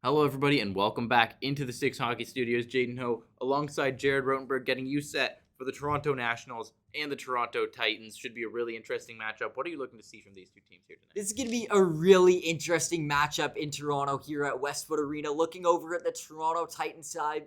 Hello, everybody, and welcome back into the Six Hockey Studios. Jaden Ho, alongside Jared Rotenberg, getting you set for the Toronto Nationals and the Toronto Titans. Should be a really interesting matchup. What are you looking to see from these two teams here tonight? This is going to be a really interesting matchup in Toronto here at Westwood Arena. Looking over at the Toronto Titans side,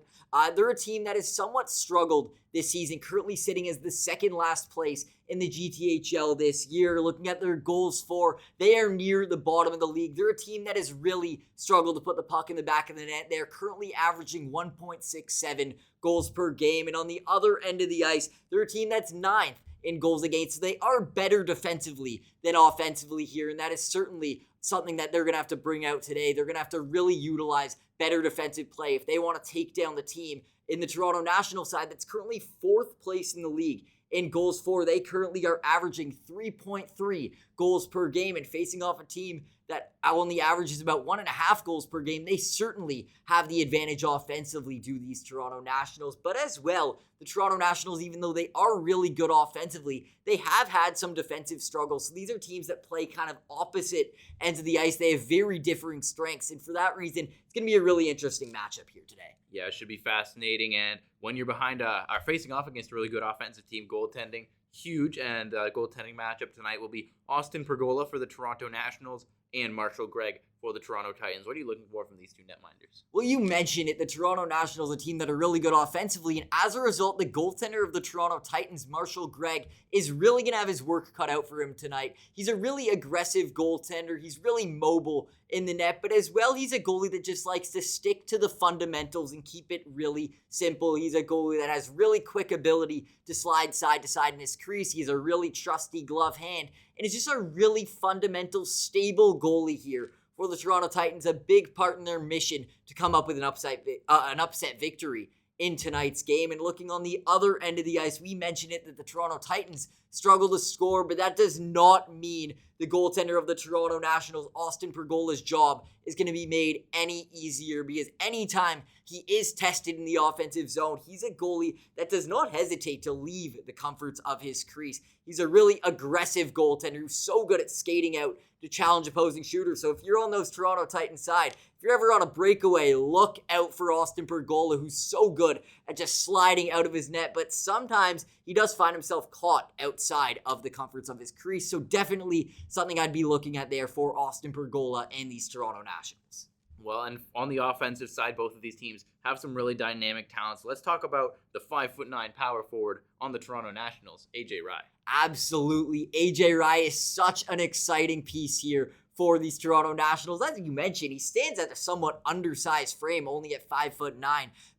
they're a team that has somewhat struggled this season, currently sitting as the second last place in the GTHL this year. Looking at their goals for, they are near the bottom of the league. They're a team that has really struggled to put the puck in the back of the net. They're currently averaging 1.67 goals per game. And on the other end of the ice, they're a team that's ninth in goals against. So they are better defensively than offensively here, and that is certainly something that they're going to have to bring out today. They're going to have to really utilize better defensive play if they want to take down the team in the Toronto National side that's currently fourth place in the league in goals for. They currently are averaging 3.3 goals per game, and facing off a team that only averages about 1.5 goals per game. They certainly have the advantage offensively, do these Toronto Nationals. But as well, the Toronto Nationals, even though they are really good offensively, they have had some defensive struggles. So these are teams that play kind of opposite ends of the ice. They have very differing strengths, and for that reason, it's going to be a really interesting matchup here today. Yeah, it should be fascinating. And when you're behind, are facing off against a really good offensive team, goaltending huge. And goaltending matchup tonight will be Austin Pergola for the Toronto Nationals and Marshall Gregg for the Toronto Titans. What are you looking for from these two netminders? Well, you mentioned it. The Toronto Nationals, a team that are really good offensively, and as a result, the goaltender of the Toronto Titans, Marshall Gregg, is really going to have his work cut out for him tonight. He's a really aggressive goaltender. He's really mobile in the net, but as well, he's a goalie that just likes to stick to the fundamentals and keep it really simple. He's a goalie that has really quick ability to slide side to side in his crease. He's a really trusty glove hand, and it's just a really fundamental, stable goalie here for the Toronto Titans, a big part in their mission to come up with an upset victory in tonight's game. And looking on the other end of the ice, we mentioned it that the Toronto Titans struggle to score, but that does not mean the goaltender of the Toronto Nationals, Austin Pergola's job is going to be made any easier, because anytime he is tested in the offensive zone, he's a goalie that does not hesitate to leave the comforts of his crease. He's a really aggressive goaltender who's so good at skating out to challenge opposing shooters. So if you're on those Toronto Titans side, if you're ever on a breakaway, look out for Austin Pergola, who's so good at just sliding out of his net, but sometimes he does find himself caught outside of the comforts of his crease. So definitely something I'd be looking at there for Austin Pergola and these Toronto Nationals. Well, and on the offensive side, both of these teams have some really dynamic talent. So let's talk about the 5'9" power forward on the Toronto Nationals, Ajay Rai. Absolutely. Ajay Rai is such an exciting piece here for these Toronto Nationals. As you mentioned, he stands at a somewhat undersized frame, only at 5'9",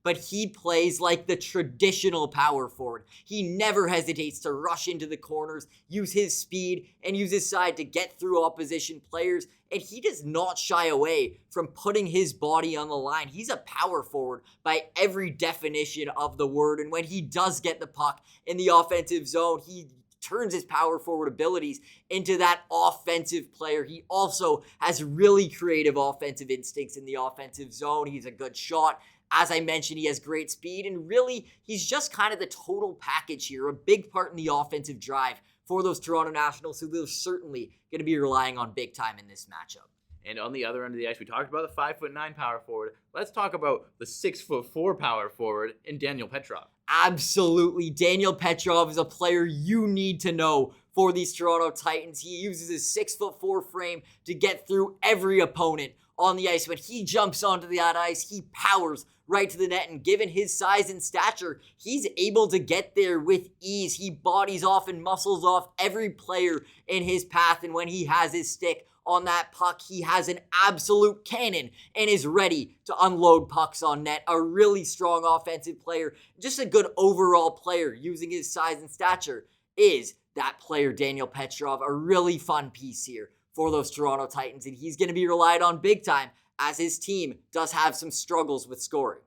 but he plays like the traditional power forward. He never hesitates to rush into the corners, use his speed, and use his side to get through opposition players, and he does not shy away from putting his body on the line. He's a power forward by every definition of the word, and when he does get the puck in the offensive zone, he turns his power forward abilities into that offensive player. He also has really creative offensive instincts in the offensive zone. He's a good shot. As I mentioned, he has great speed, and really, he's just kind of the total package here, a big part in the offensive drive for those Toronto Nationals, who they're certainly going to be relying on big time in this matchup. And on the other end of the ice, we talked about the 5'9" power forward. Let's talk about the 6'4" power forward in Daniel Pretrov. Absolutely. Daniel Pretrov is a player you need to know for these Toronto Titans. He uses his 6'4" frame to get through every opponent on the ice. When he jumps onto the ice, he powers right to the net, and given his size and stature, he's able to get there with ease. He bodies off and muscles off every player in his path, and when he has his stick on that puck, he has an absolute cannon and is ready to unload pucks on net. A really strong offensive player, just a good overall player using his size and stature is that player, Daniel Pretrov. A really fun piece here for those Toronto Titans, and he's going to be relied on big time as his team does have some struggles with scoring.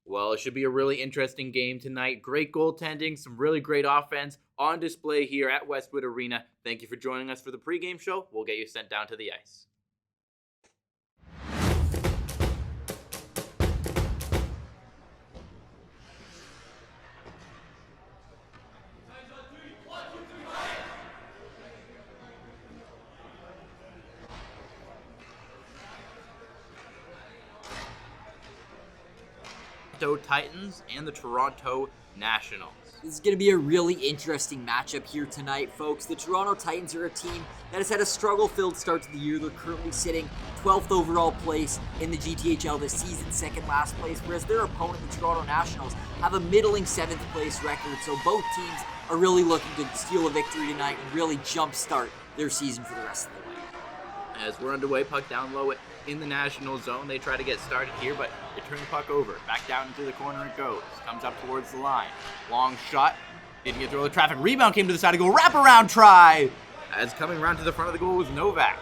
Well, it should be a really interesting game tonight. Great goaltending, some really great offense on display here at Westwood Arena. Thank you for joining us for the pregame show. We'll get you sent down to the ice. Toronto Titans and the Toronto Nationals. This is going to be a really interesting matchup here tonight, folks. The Toronto Titans are a team that has had a struggle-filled start to the year. They're currently sitting 12th overall place in the GTHL this season, second last place, whereas their opponent, the Toronto Nationals, have a middling 7th place record. So both teams are really looking to steal a victory tonight and really jumpstart their season for the rest of the way. As we're underway, puck down low in the National zone. They try to get started here, but they turn the puck over. Back down into the corner it goes. Comes up towards the line. Long shot. Didn't get through the traffic. Rebound came to the side of the goal. Wraparound try. As coming around to the front of the goal was Novak.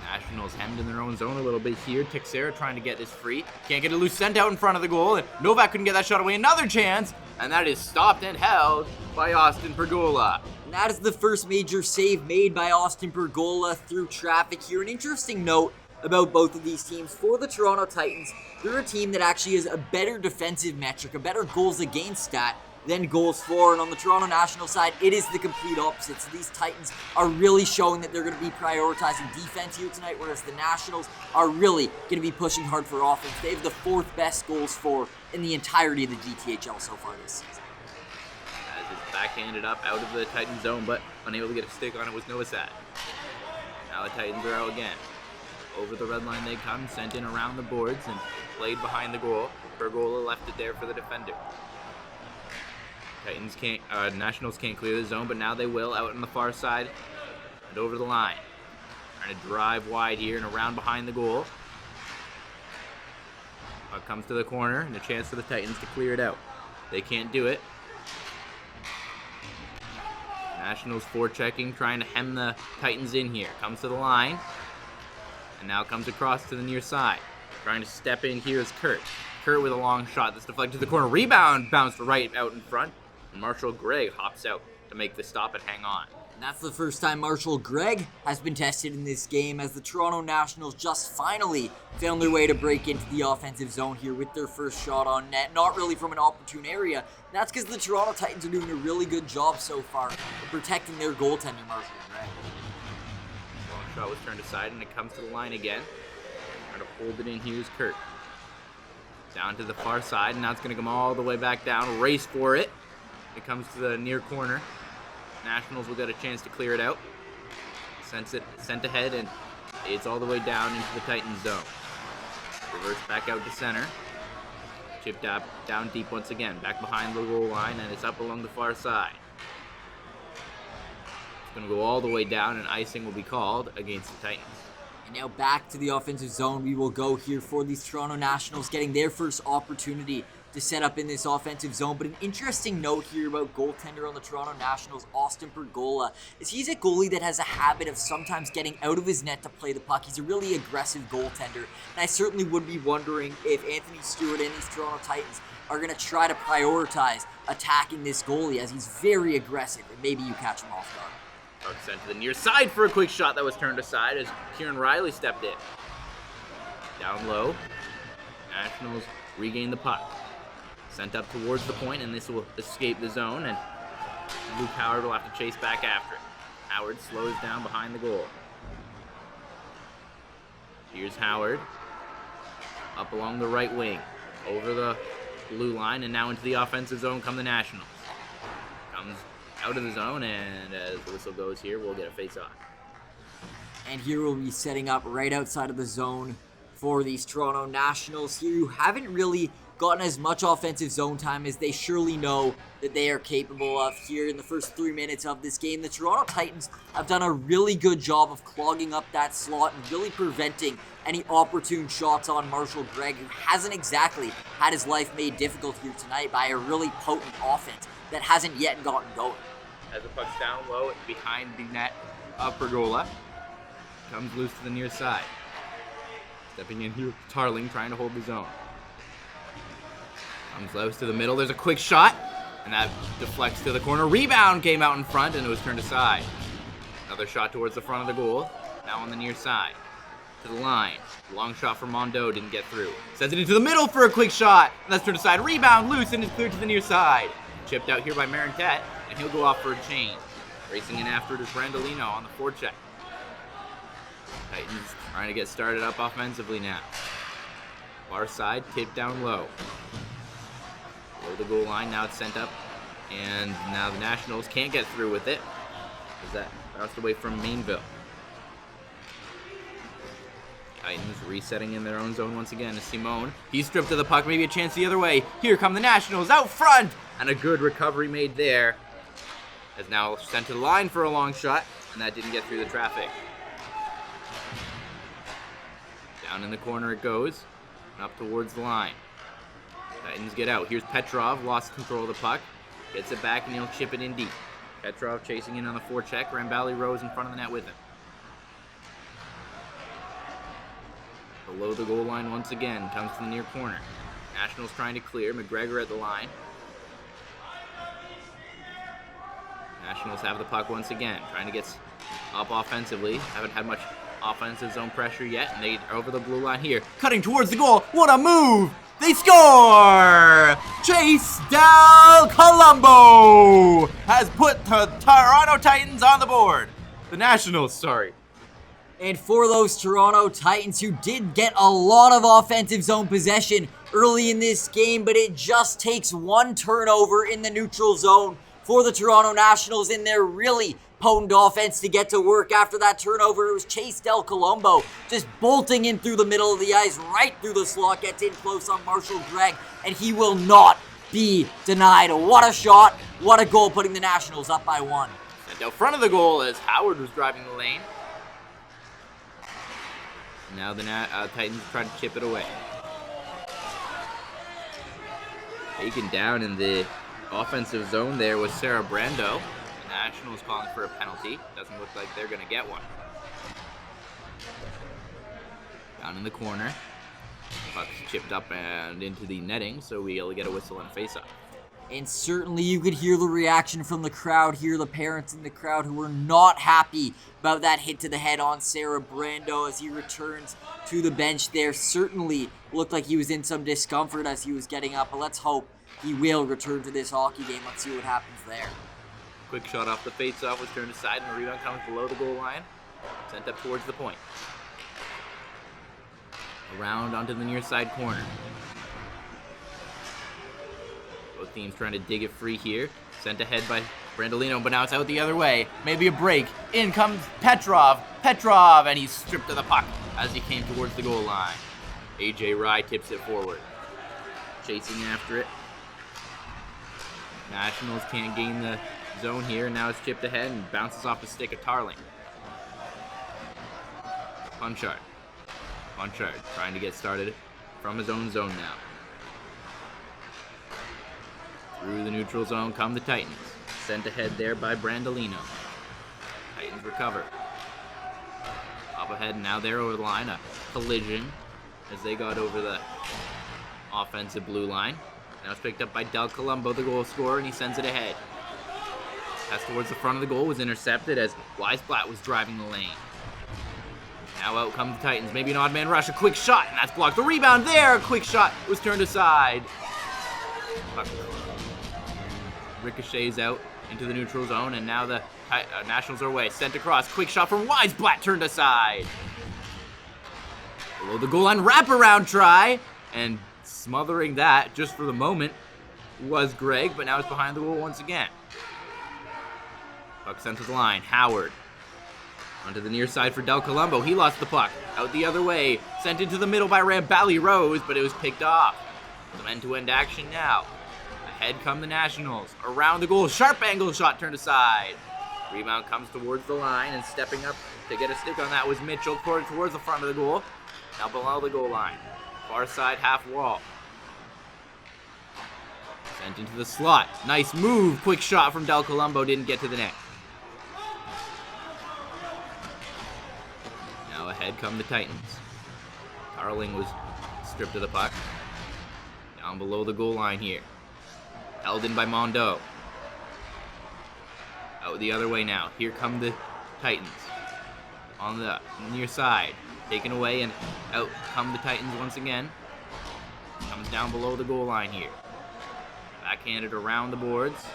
Nationals hemmed in their own zone a little bit here. Teixeira trying to get this free. Can't get it loose. Sent out in front of the goal, and Novak couldn't get that shot away. Another chance, and that is stopped and held by Austin Pergola. That is the first major save made by Austin Pergola through traffic here. An interesting note about both of these teams. For the Toronto Titans, they're a team that actually has a better defensive metric, a better goals against stat than goals for. And on the Toronto National side, it is the complete opposite. So these Titans are really showing that they're going to be prioritizing defense here tonight, whereas the Nationals are really going to be pushing hard for offense. They have the 4th best goals for in the entirety of the GTHL so far this season. Backhanded up out of the Titan zone, but unable to get a stick on it was Novosad. Now the Titans are out again. Over the red line they come, sent in around the boards and played behind the goal. Pergola left it there for the defender. Nationals can't clear the zone, but now they will out on the far side and over the line. Trying to drive wide here and around behind the goal. Puck comes to the corner and a chance for the Titans to clear it out. They can't do it. Nationals forechecking, trying to hem the Titans in here. Comes to the line, and now comes across to the near side. Trying to step in here is Kurt. Kurt with a long shot that's deflected to the corner. Rebound bounced right out in front, and Marshall Gregg hops out to make the stop and hang on. And that's the first time Marshall Gregg has been tested in this game, as the Toronto Nationals just finally found their way to break into the offensive zone here with their first shot on net. Not really from an opportune area. And that's because the Toronto Titans are doing a really good job so far of protecting their goaltender, Marshall Gregg. Long shot was turned aside, and it comes to the line again. Trying to hold it in here is Kurt. Down to the far side, and now it's going to come all the way back down. Race for it. It comes to the near corner. Nationals will get a chance to clear it out. Sent ahead, and it's all the way down into the Titans zone. Reverse back out to center. Chipped up down deep once again. Back behind the goal line, and it's up along the far side. It's going to go all the way down, and icing will be called against the Titans. And now back to the offensive zone we will go here for these Toronto Nationals, getting their first opportunity to set up in this offensive zone. But an interesting note here about goaltender on the Toronto Nationals, Austin Pergola, is he's a goalie that has a habit of sometimes getting out of his net to play the puck. He's a really aggressive goaltender, and I certainly would be wondering if Anthony Stewart and these Toronto Titans are going to try to prioritize attacking this goalie, as he's very aggressive, and maybe you catch him off guard. Puck sent to the near side for a quick shot that was turned aside as Kieran Riley stepped in. Down low, Nationals regain the puck. Sent up towards the point, and this will escape the zone, and Luke Howard will have to chase back after it. Howard slows down behind the goal. Here's Howard. Up along the right wing. Over the blue line, and now into the offensive zone come the Nationals. Comes out of the zone, and as the whistle goes here, we'll get a face-off. And here we'll be setting up right outside of the zone for these Toronto Nationals here, who haven't really gotten as much offensive zone time as they surely know that they are capable of here in the first 3 minutes of this game. The Toronto Titans have done a really good job of clogging up that slot and really preventing any opportune shots on Marshall Gregg, who hasn't exactly had his life made difficult here tonight by a really potent offense that hasn't yet gotten going. As the puck's down low behind the net of Pergola, comes loose to the near side. Stepping in here, Tarling trying to hold the zone. Comes close to the middle. There's a quick shot, and that deflects to the corner. Rebound came out in front, and it was turned aside. Another shot towards the front of the goal. Now on the near side. To the line. Long shot from Mondo. Didn't get through. Sends it into the middle for a quick shot, and that's turned aside. Rebound loose, and it's cleared to the near side. Chipped out here by Marintet, and he'll go off for a change. Racing in after it is Brandolino on the forecheck. Titans trying to get started up offensively now. Far side, tip down low. Below the goal line, now it's sent up. And now the Nationals can't get through with it. As that bounced away from Mainville. Titans resetting in their own zone once again to Simone. He's stripped of the puck, maybe a chance the other way. Here come the Nationals out front! And a good recovery made there. As now sent to the line for a long shot, and that didn't get through the traffic. Down in the corner it goes, and up towards the line. Titans get out. Here's Pretrov, lost control of the puck. Gets it back and he'll chip it in deep. Pretrov chasing in on the forecheck. Rambali Rose in front of the net with him. Below the goal line once again, comes to the near corner. Nationals trying to clear, McGregor at the line. Nationals have the puck once again, trying to get up offensively. Haven't had much offensive zone pressure yet, and they are over the blue line here. Cutting towards the goal, what a move! They score! Chase Del Columbo has put the Toronto Titans on the board. The Nationals, sorry. And for those Toronto Titans who did get a lot of offensive zone possession early in this game, but it just takes one turnover in the neutral zone for the Toronto Nationals in their really potent offense to get to work. After that turnover, it was Chase Del Columbo just bolting in through the middle of the ice, right through the slot, gets in close on Marshall Gregg, and he will not be denied. What a shot, what a goal, putting the Nationals up by 1. And out front of the goal as Howard was driving the lane. Now the Titans try to chip it away. Taken down in the offensive zone there was Sarabrando. The Nationals calling for a penalty. Doesn't look like they're going to get one. Down in the corner. Puck's chipped up and into the netting, so we'll get a whistle and a face-off. And certainly you could hear the reaction from the crowd here, the parents in the crowd who were not happy about that hit to the head on Sarabrando as he returns to the bench there. Certainly looked like he was in some discomfort as he was getting up, but let's hope he will return to this hockey game. Let's see what happens there. Quick shot off the face-off was turned aside, and the rebound comes below the goal line. Sent up towards the point. Around onto the near side corner. Both teams trying to dig it free here. Sent ahead by Brandolino, but now it's out the other way. Maybe a break. In comes Pretrov. Pretrov, and he's stripped of the puck as he came towards the goal line. Ajay Rai tips it forward. Chasing after it. Nationals can't gain the zone here, and now it's chipped ahead and bounces off the stick of Tarling. Punchard. Punchard trying to get started from his own zone now. Through the neutral zone come the Titans. Sent ahead there by Brandolino. Titans recover. Up ahead, now they're over the line. A collision as they got over the offensive blue line. Now it's picked up by Del Columbo, the goal scorer, and he sends it ahead. Pass towards the front of the goal was intercepted as Weisblatt was driving the lane. Now out come the Titans. Maybe an odd man rush. A quick shot, and that's blocked. The rebound there. A quick shot was turned aside. Puck ricochets out into the neutral zone, and now the Nationals are away. Sent across. Quick shot from Weisblatt, turned aside. Below the goal line, wraparound try, and smothering that just for the moment was Gregg, but now it's behind the goal once again. Puck sent to the line. Howard onto the near side for Del Columbo. He lost the puck. Out the other way. Sent into the middle by Rambali Rose, but it was picked off. Some end-to-end action now. Ahead come the Nationals. Around the goal. Sharp angle shot turned aside. Rebound comes towards the line, and stepping up to get a stick on that was Mitchell towards the front of the goal. Now below the goal line. Far side half wall. Sent into the slot. Nice move. Quick shot from Del Columbo. Didn't get to the net. Now ahead come the Titans. Tarling was stripped of the puck. Down below the goal line here. Held in by Mondo. Out the other way now. Here come the Titans. On the near side. Taken away, and out come the Titans once again. Comes down below the goal line here. Backhanded around the boards.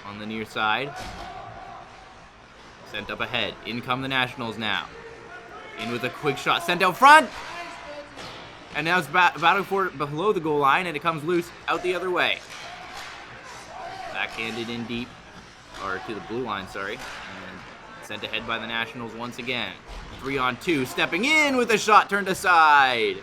On the near side. Side. Sent up ahead. In come the Nationals now. Puck sent to the line. Howard. Onto the near side. Taken away, and out come the Titans once again. Comes down below the goal line here. Backhanded around the boards. On the near side. Sent up ahead. In come the Nationals now. In with a quick shot, sent out front. And now it's battling for it below the goal line, and it comes loose out the other way. Backhanded in deep, or to the blue line, sorry. And sent ahead by the Nationals once again. 3-on-2, stepping in with a shot turned aside.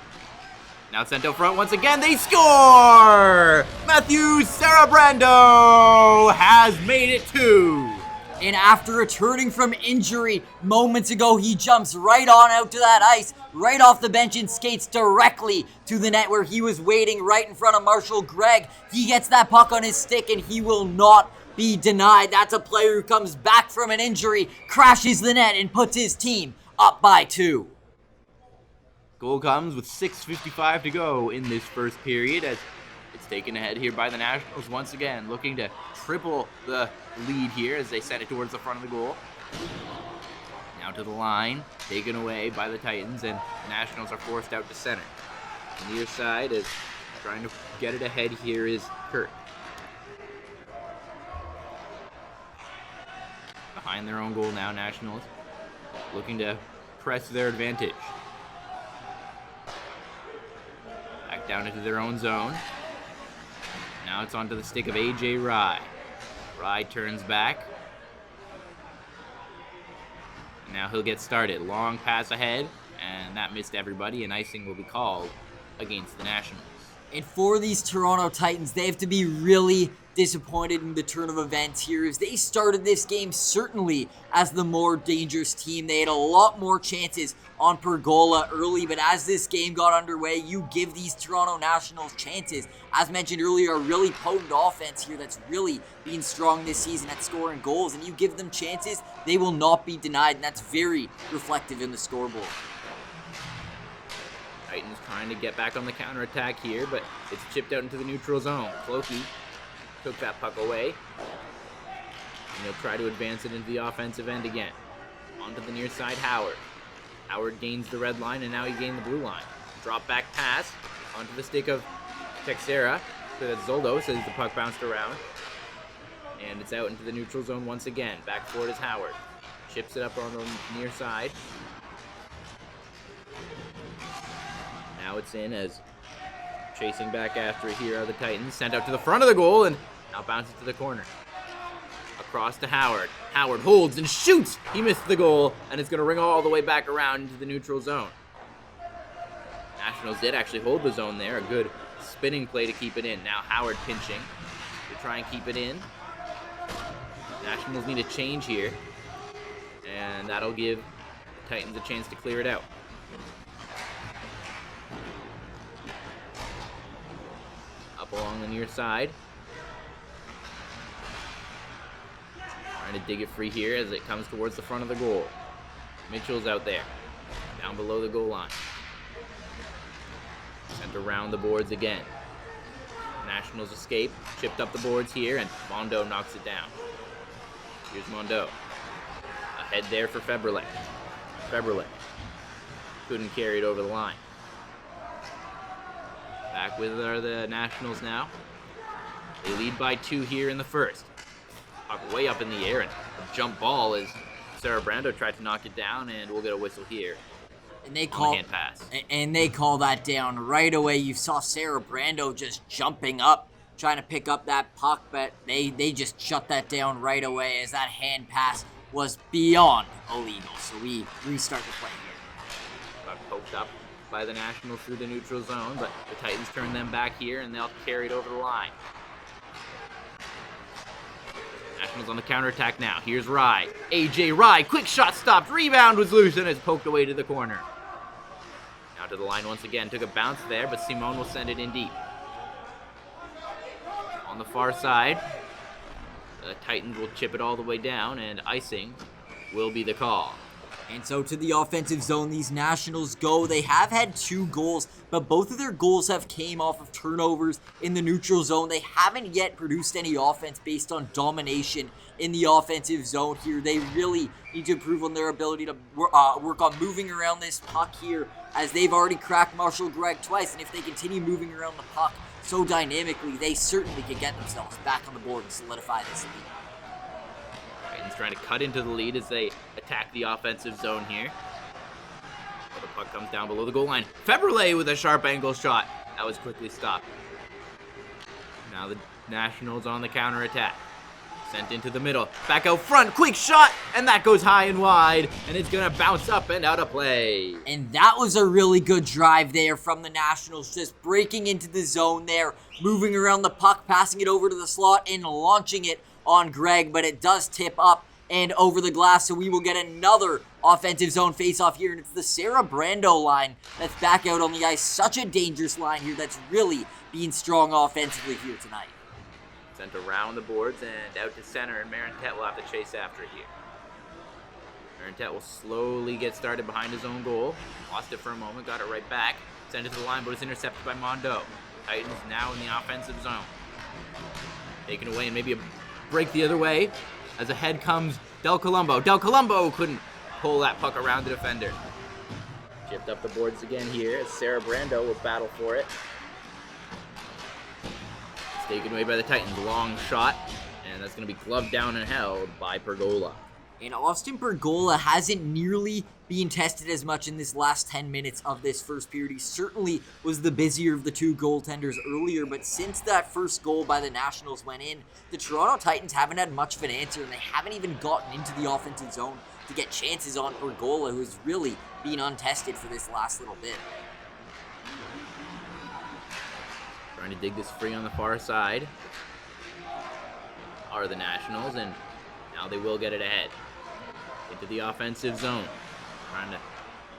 Now sent out front once again, they score! Matthew Sarabrando has made it 2. And after returning from injury moments ago, he jumps right on out to that ice, right off the bench and skates directly to the net where he was waiting right in front of Marshall Gregg. He gets that puck on his stick and he will not be denied. That's a player who comes back from an injury, crashes the net and puts his team up by 2. Goal comes with 6:55 to go in this first period as it's taken ahead here by the Nationals once again, looking to triple the lead here as they send it towards the front of the goal. Now to the line, taken away by the Titans, and the Nationals are forced out to center. The near side is trying to get it ahead here is Kurt. Behind their own goal now, Nationals looking to press their advantage. Back down into their own zone. Now it's onto the stick of Ajay Rai. Rai turns back. And now he'll get started. Long pass ahead, and that missed everybody, and icing will be called against the Nationals. And for these Toronto Titans, they have to be really disappointed in the turn of events here as they started this game certainly as the more dangerous team. They had a lot more chances on Pergola early, but as this game got underway, you give these Toronto Nationals chances. As mentioned earlier, a really potent offense here that's really been strong this season at scoring goals, and you give them chances, they will not be denied, and that's very reflective in the scoreboard. Titans trying to get back on the counterattack here, but it's chipped out into the neutral zone. Clokey took that puck away, and he'll try to advance it into the offensive end again. Onto the near side, Howard. Howard gains the red line, and now he gained the blue line. Drop back pass onto the stick of Texera, so that Zoldos as the puck bounced around. And it's out into the neutral zone once again. Back forward is Howard. Chips it up on the near side. Now it's in as chasing back after it here are the Titans. Sent out to the front of the goal and now bounces to the corner. Across to Howard. Howard holds and shoots. He missed the goal, and it's going to ring all the way back around into the neutral zone. Nationals did actually hold the zone there. A good spinning play to keep it in. Now Howard pinching to try and keep it in. Nationals need a change here, and that'll give the Titans a chance to clear it out. Up along the near side. Trying to dig it free here as it comes towards the front of the goal. Mitchell's out there, down below the goal line. Sent around the boards again. Nationals escape, chipped up the boards here, and Mondo knocks it down. Here's Mondo. Ahead there for February. Couldn't carry it over the line. Back with the Nationals now. They lead by 2 here in the first. Puck way up in the air, and a jump ball as Sarabrando tried to knock it down, and we'll get a whistle here. And they call hand pass. And they call that down right away. You saw Sarabrando just jumping up, trying to pick up that puck, but they just shut that down right away as that hand pass was beyond illegal. So we restart the play here. Puck poked up by the Nationals through the neutral zone, but the Titans turn them back here, and they'll carry it over the line. Nationals on the counterattack now. Here's Rai. Ajay Rai, quick shot stopped. Rebound was loose, and it's poked away to the corner. Now to the line once again. Took a bounce there, but Simone will send it in deep. On the far side, the Titans will chip it all the way down, and icing will be the call. And so to the offensive zone, these Nationals go. They have had 2 goals, but both of their goals have came off of turnovers in the neutral zone. They haven't yet produced any offense based on domination in the offensive zone here. They really need to improve on their ability to work on moving around this puck here, as they've already cracked Marshall Gregg twice, and if they continue moving around the puck so dynamically, they certainly could get themselves back on the board and solidify this lead. Titans trying to cut into the lead as they attack the offensive zone here. The puck comes down below the goal line. Febrile with a sharp angle shot. That was quickly stopped. Now the Nationals on the counterattack. Sent into the middle. Back out front. Quick shot. And that goes high and wide. And it's going to bounce up and out of play. And that was a really good drive there from the Nationals. Just breaking into the zone there. Moving around the puck. Passing it over to the slot. And launching it on Greg. But it does tip up and over the glass. So we will get another offensive zone faceoff here. And it's the Sarabrando line that's back out on the ice. Such a dangerous line here that's really being strong offensively here tonight. Sent around the boards and out to center, and Marintet will have to chase after it here. Marintet will slowly get started behind his own goal. Lost it for a moment, got it right back. Sent it to the line, but it's intercepted by Mondo. Titans now in the offensive zone. Taken away, and maybe a break the other way. As ahead comes Del Columbo. Del Columbo couldn't pull that puck around the defender. Chipped up the boards again here as Sarabrando will battle for it. Taken away by the Titans. Long shot, and that's going to be gloved down and held by Pergola. And Austin Pergola hasn't nearly been tested as much in this last 10 minutes of this first period. He certainly was the busier of the two goaltenders earlier, but since that first goal by the Nationals went in, the Toronto Titans haven't had much of an answer, and they haven't even gotten into the offensive zone to get chances on Pergola, who's really been untested for this last little bit. Trying to dig this free on the far side are the Nationals, and now they will get it ahead. Into the offensive zone. Trying to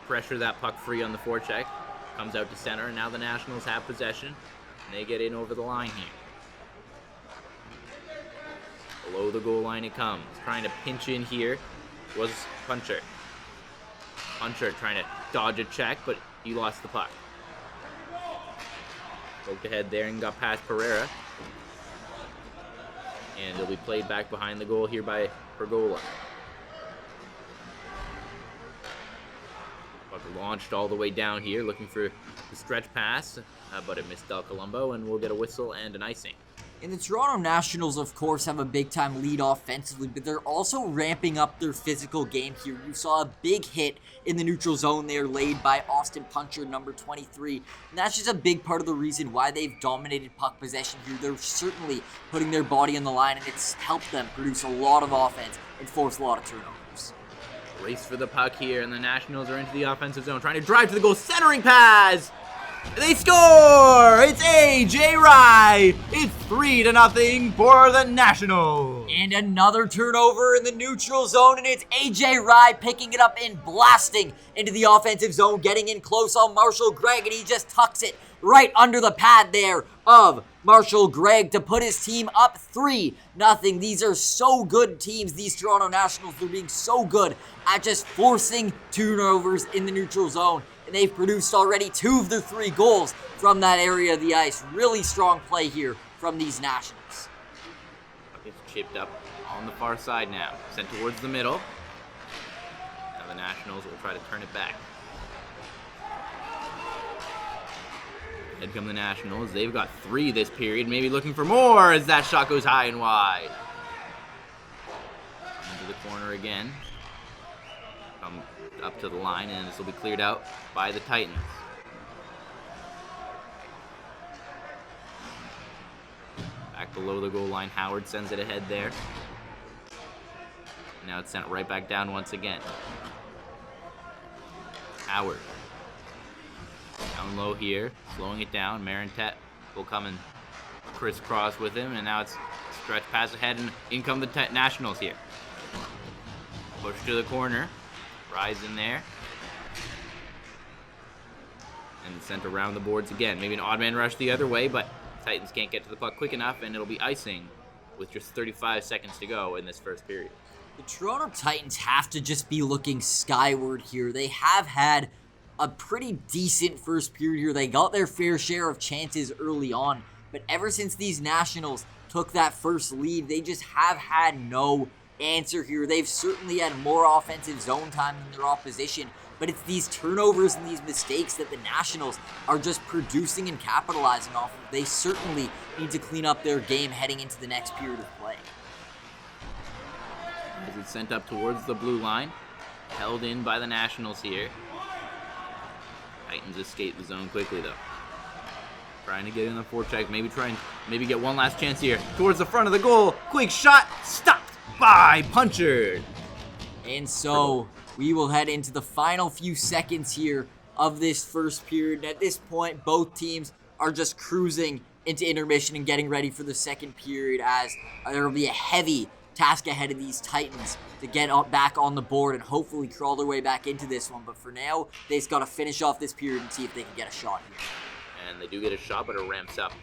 pressure that puck free on the forecheck. Comes out to center, and now the Nationals have possession, and they get in over the line here. Below the goal line it comes. Trying to pinch in here was Puncher. Puncher trying to dodge a check, but he lost the puck. Poked ahead there and got past Pereira. And it'll be played back behind the goal here by Pergola. Puck launched all the way down here, looking for the stretch pass, but it missed Del Columbo, and we'll get a whistle and an icing. And the Toronto Nationals, of course, have a big-time lead offensively, but they're also ramping up their physical game here. You saw a big hit in the neutral zone there laid by Austin Puncher, number 23. And that's just a big part of the reason why they've dominated puck possession here. They're certainly putting their body on the line, and it's helped them produce a lot of offense and force a lot of turnovers. Race for the puck here, and the Nationals are into the offensive zone, trying to drive to the goal, centering pass! They score! It's Ajay Rai! It's 3-0 for the Nationals! And another turnover in the neutral zone, and it's Ajay Rai picking it up and blasting into the offensive zone, getting in close on Marshall Gregg, and he just tucks it right under the pad there of Marshall Gregg to put his team up 3-0. These are so good teams, these Toronto Nationals. They're being so good at just forcing turnovers in the neutral zone. And they've produced already 2 of their 3 goals from that area of the ice. Really strong play here from these Nationals. It's chipped up on the far side now. Sent towards the middle. Now the Nationals will try to turn it back. Ahead come the Nationals. They've got 3 this period. Maybe looking for more as that shot goes high and wide. Into the corner again. Come up to the line, and this will be cleared out by the Titans. Back below the goal line, Howard sends it ahead there. Now it's sent right back down once again. Howard. Down low here, slowing it down. Marintet will come and crisscross with him, and now it's stretch pass ahead, and in come the Nationals here. Push to the corner. Rise in there. And sent around the boards again. Maybe an odd man rush the other way, but Titans can't get to the puck quick enough, and it'll be icing with just 35 seconds to go in this first period. The Toronto Titans have to just be looking skyward here. They have had a pretty decent first period here. They got their fair share of chances early on, but ever since these Nationals took that first lead, they just have had no answer here. They've certainly had more offensive zone time than their opposition, but it's these turnovers and these mistakes that the Nationals are just producing and capitalizing off of. They certainly need to clean up their game heading into the next period of play. As it's sent up towards the blue line, held in by the Nationals here. Titans escape the zone quickly, though. Trying to get in the forecheck. Maybe get one last chance here. Towards the front of the goal. Quick shot. Stopped by Puncher. And so we will head into the final few seconds here of this first period. At this point, both teams are just cruising into intermission and getting ready for the second period, as there will be a heavy task ahead of these Titans to get back on the board and hopefully crawl their way back into this one. But for now, they just got to finish off this period and see if they can get a shot here. And they do get a shot, but it ramps up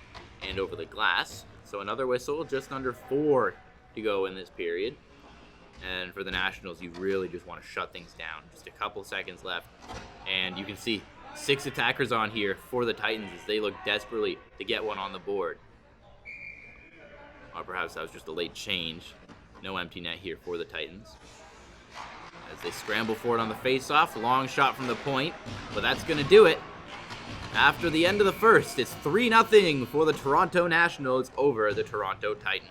and over the glass. So another whistle, just under 4 to go in this period. And for the Nationals, you really just want to shut things down. Just a couple seconds left. And you can see 6 attackers on here for the Titans as they look desperately to get one on the board. Or perhaps that was just a late change. No empty net here for the Titans. As they scramble for it on the face-off. Long shot from the point, but that's going to do it. After the end of the first, it's 3-0 for the Toronto Nationals over the Toronto Titans.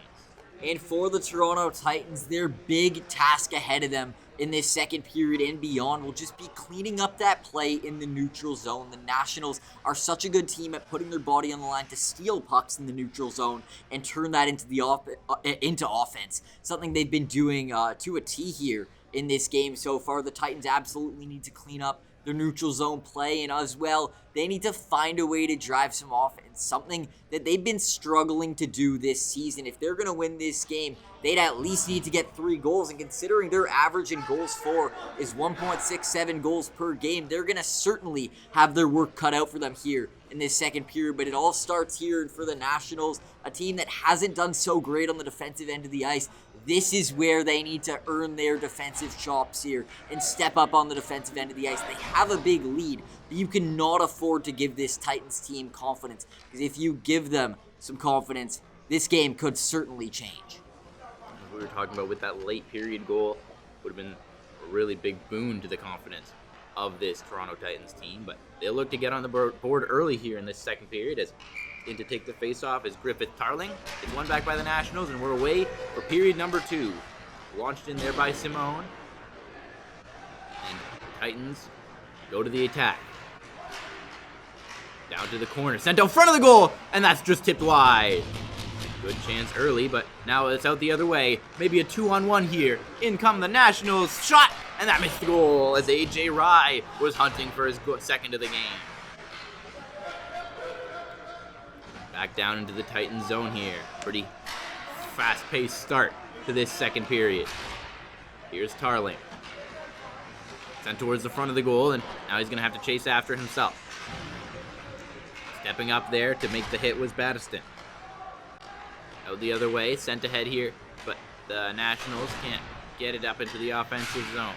And for the Toronto Titans, their big task ahead of them in this second period and beyond will just be cleaning up that play in the neutral zone. The Nationals are such a good team at putting their body on the line to steal pucks in the neutral zone and turn that into offense. Something they've been doing to a T here in this game so far. The Titans absolutely need to clean up their neutral zone play, and as well, they need to find a way to drive some offense, something that they've been struggling to do this season. If they're going to win this game, they'd at least need to get 3 goals, and considering their average in goals for is 1.67 goals per game, they're going to certainly have their work cut out for them here in this second period. But it all starts here for the Nationals, a team that hasn't done so great on the defensive end of the ice. This is where they need to earn their defensive chops here and step up on the defensive end of the ice. They have a big lead, but you cannot afford to give this Titans team confidence, because if you give them some confidence, this game could certainly change. We were talking about with that late period goal, would have been a really big boon to the confidence of this Toronto Titans team, but they'll look to get on the board early here in this second period, as in to take the face-off is Griffith Tarling. It's won back by the Nationals, and we're away for period number 2. Launched in there by Simone. And the Titans go to the attack. Down to the corner, sent out front of the goal, and that's just tipped wide. Good chance early, but now it's out the other way. Maybe a 2-on-1 here. In come the Nationals, shot, and that missed the goal as Ajay Rai was hunting for his second of the game. Back down into the Titans zone here. Pretty fast-paced start to this second period. Here's Tarling. Sent towards the front of the goal, and now he's going to have to chase after himself. Stepping up there to make the hit was Battiston. Out the other way, sent ahead here, but the Nationals can't get it up into the offensive zone.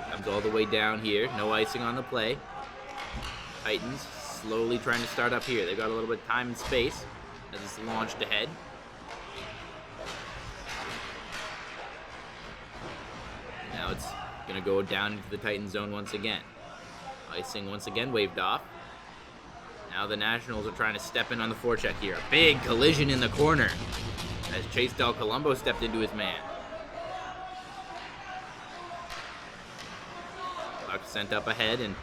Comes all the way down here, no icing on the play. Titans slowly trying to start up here. They've got a little bit of time and space as it's launched ahead. Now it's going to go down into the Titan zone once again. Icing once again waved off. Now the Nationals are trying to step in on the forecheck here. A big collision in the corner as Chase Del Columbo stepped into his man. Puck sent up ahead and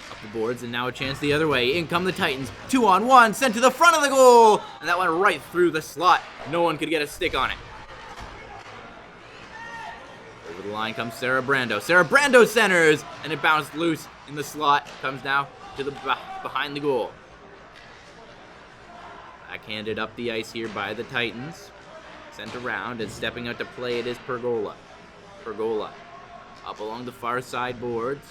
up the boards, and now a chance the other way. In come the Titans. 2-on-1, sent to the front of the goal, and that went right through the slot. No one could get a stick on it. Over the line comes Sarabrando. Sarabrando centers, and it bounced loose in the slot. Comes now to the behind the goal. Backhanded up the ice here by the Titans. Sent around, and stepping out to play it is Pergola. Pergola up along the far side boards.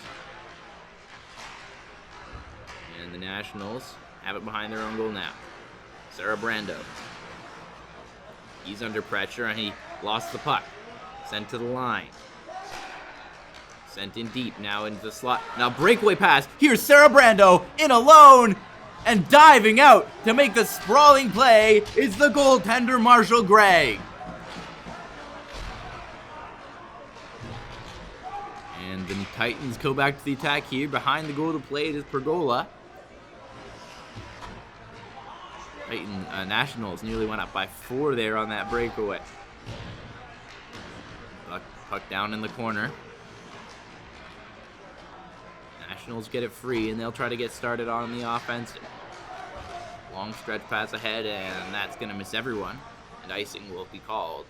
And the Nationals have it behind their own goal now. Sarabrando. He's under pressure, and he lost the puck. Sent to the line. Sent in deep, now into the slot. Now breakaway pass. Here's Sarabrando in alone, and diving out to make the sprawling play is the goaltender Marshall Gregg. And the Titans go back to the attack here. Behind the goal to play it is Pergola. Nationals nearly went up by 4 there on that breakaway. Puck down in the corner. Nationals get it free, and they'll try to get started on the offensive. Long stretch pass ahead, and that's going to miss everyone, and icing will be called.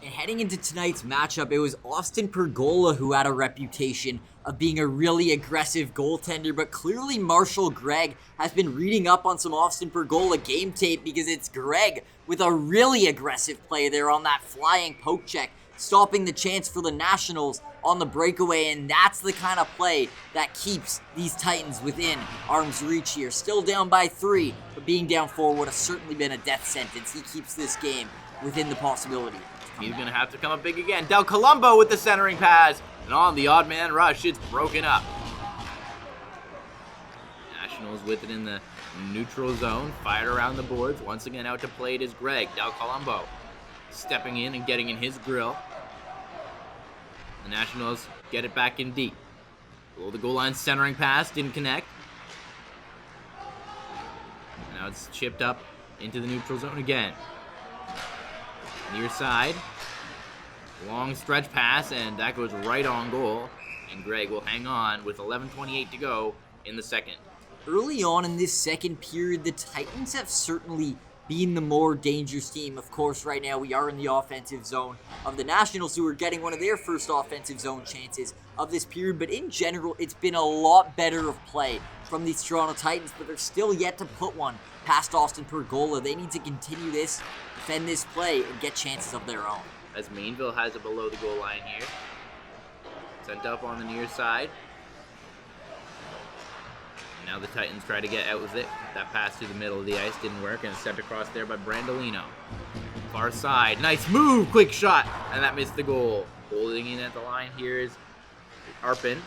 And heading into tonight's matchup, it was Austin Pergola who had a reputation of being a really aggressive goaltender, but clearly Marshall Gregg has been reading up on some Austin Pergola game tape, because it's Gregg with a really aggressive play there on that flying poke check, stopping the chance for the Nationals on the breakaway, and that's the kind of play that keeps these Titans within arm's reach here. Still down by 3, but being down 4 would have certainly been a death sentence. He keeps this game within the possibility. He's going to have to come up big again. Del Columbo with the centering pass, and on the odd man rush, it's broken up. Nationals with it in the neutral zone, fired around the boards. Once again out to play it is Gregg. Del Columbo stepping in and getting in his grill. The Nationals get it back in deep. Below the goal line, centering pass, didn't connect. Now it's chipped up into the neutral zone again. Near side. Long stretch pass, and that goes right on goal. And Gregg will hang on with 11:28 to go in the second. Early on in this second period, the Titans have certainly been the more dangerous team. Of course, right now we are in the offensive zone of the Nationals, who are getting one of their first offensive zone chances of this period. But in general, it's been a lot better of play from these Toronto Titans, but they're still yet to put one past Austin Pergola. They need to continue this, defend this play, and get chances of their own. As Mainville has it below the goal line here. Sent up on the near side. Now the Titans try to get out with it. That pass to the middle of the ice didn't work, and it's sent across there by Brandolino. Far side, nice move, quick shot, and that missed the goal. Holding in at the line here is Arpin.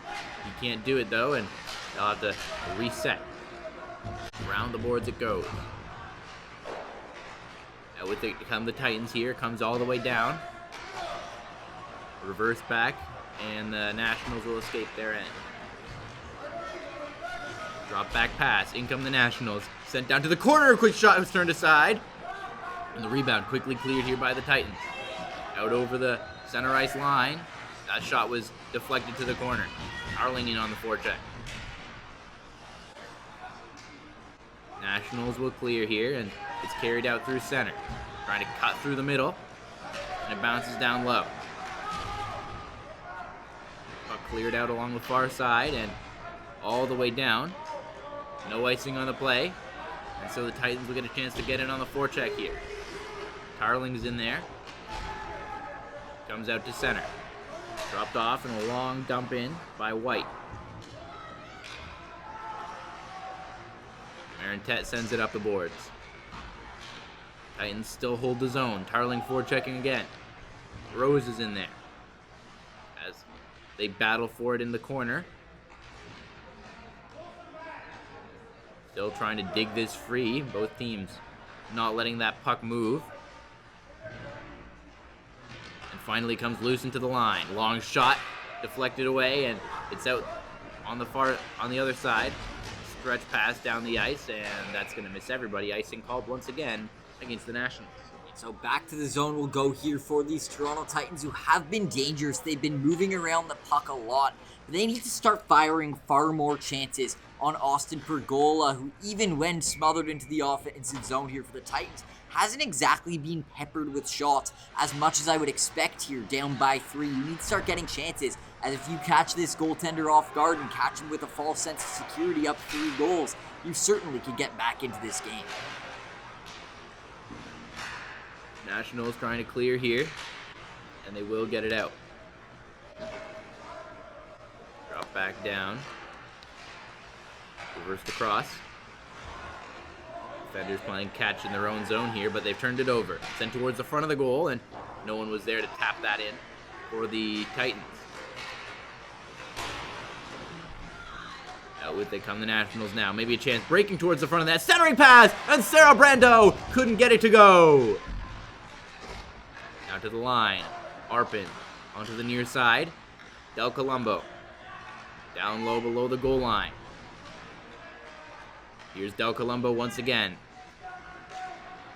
He can't do it though, and they'll have to reset. Around the boards it goes. Now with it come the Titans here, comes all the way down. Reverse back, and the Nationals will escape their end. Drop back pass, in come the Nationals. Sent down to the corner, a quick shot was turned aside. And the rebound quickly cleared here by the Titans. Out over the center ice line. That shot was deflected to the corner. Tarling in on the forecheck. Nationals will clear here, and it's carried out through center. Trying to cut through the middle, and it bounces down low. Puck cleared out along the far side, and all the way down. No icing on the play, and so the Titans will get a chance to get in on the forecheck here. Tarling's in there. Comes out to center. Dropped off and a long dump in by White. Marintet sends it up the boards. Titans still hold the zone. Tarling forechecking again. Rose is in there as they battle for it in the corner. Still trying to dig this free. Both teams not letting that puck move. And finally comes loose into the line. Long shot, deflected away, and it's out on the other side. Stretch pass down the ice, and that's going to miss everybody. Icing called once again against the Nationals. So back to the zone we'll go here for these Toronto Titans, who have been dangerous. They've been moving around the puck a lot. But they need to start firing far more chances on Austin Pergola, who even when smothered into the offensive zone here for the Titans, hasn't exactly been peppered with shots as much as I would expect here, down by 3. You need to start getting chances, as if you catch this goaltender off guard and catch him with a false sense of security up 3 goals, you certainly could get back into this game. Nationals trying to clear here, and they will get it out. Drop back down. Reversed across. Defenders playing catch in their own zone here, but they've turned it over. Sent towards the front of the goal, and no one was there to tap that in for the Titans. Out with it come the Nationals now. Maybe a chance breaking towards the front of that. Centering pass, and Sarabrando couldn't get it to go. Out to the line. Arpin onto the near side. Del Columbo. Down low below the goal line. Here's Del Columbo once again.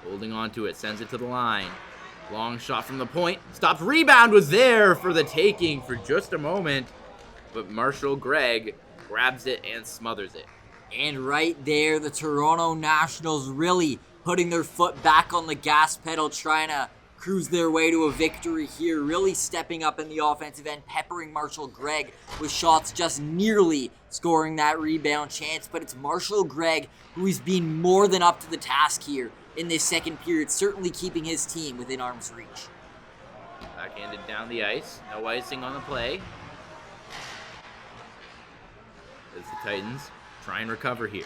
Holding on to it. Sends it to the line. Long shot from the point. Stopped. Rebound was there for the taking for just a moment. but Marshall Gregg grabs it and smothers it. And right there, the Toronto Nationals really putting their foot back on the gas pedal, trying to cruise their way to a victory here, really stepping up in the offensive end, peppering Marshall Gregg with shots, just nearly scoring that rebound chance. But it's Marshall Gregg who is being more than up to the task here in this second period, certainly keeping his team within arm's reach. Backhanded down the ice, no icing on the play. As the Titans try and recover here.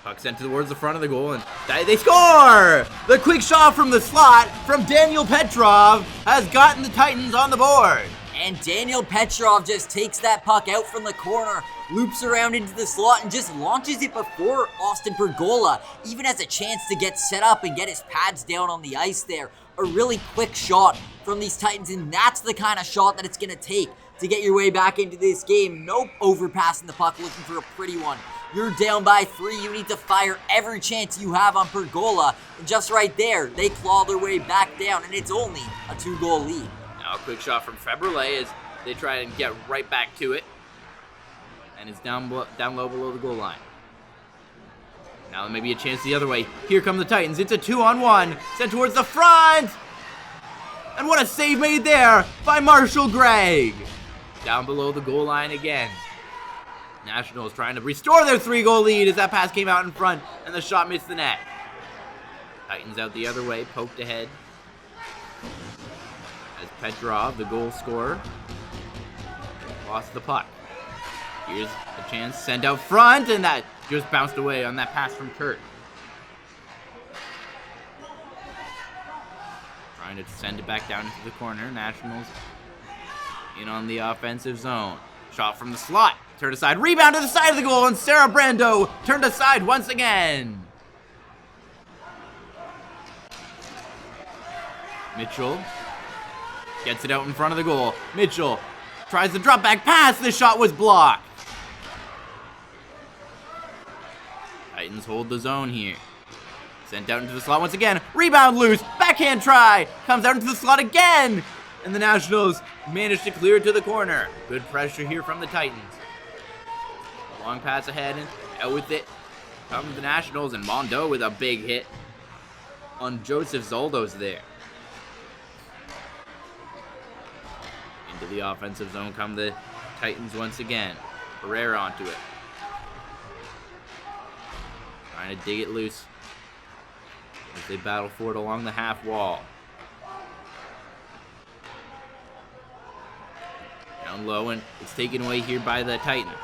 Puck sent towards the front of the goal, and they score! The quick shot from the slot from Daniel Pretrov has gotten the Titans on the board. And Daniel Pretrov just takes that puck out from the corner, loops around into the slot, and just launches it before Austin Pergola even has a chance to get set up and get his pads down on the ice there. A really quick shot from these Titans, and that's the kind of shot that it's going to take to get your way back into this game. No overpassing the puck, looking for a pretty one. You're down by 3. You need to fire every chance you have on Pergola. And just right there, they claw their way back down, and it's only a 2-goal lead. Now a quick shot from Febrile as they try and get right back to it. And it's down low below the goal line. Now maybe a chance the other way. Here come the Titans. It's a 2-on-1. Sent towards the front. And what a save made there by Marshall Gregg. Down below the goal line again. Nationals trying to restore their 3-goal lead as that pass came out in front and the shot missed the net. Titans out the other way, poked ahead. As Pretrov, the goal scorer, lost the puck. Here's a chance, sent out front, and that just bounced away on that pass from Kurt. Trying to send it back down into the corner. Nationals in on the offensive zone. Shot from the slot. Turned aside. Rebound to the side of the goal, and Sarabrando turned aside once again. Mitchell gets it out in front of the goal. Mitchell tries the drop back pass. The shot was blocked. Titans hold the zone here. Sent out into the slot once again. Rebound loose. Backhand try. Comes out into the slot again. And the Nationals manage to clear it to the corner. Good pressure here from the Titans. Long pass ahead and out with it. Come the Nationals, and Mondo with a big hit on Joseph Zoldos there. Into the offensive zone come the Titans once again. Pereira onto it. Trying to dig it loose as they battle for it along the half wall. Down low, and it's taken away here by the Titans.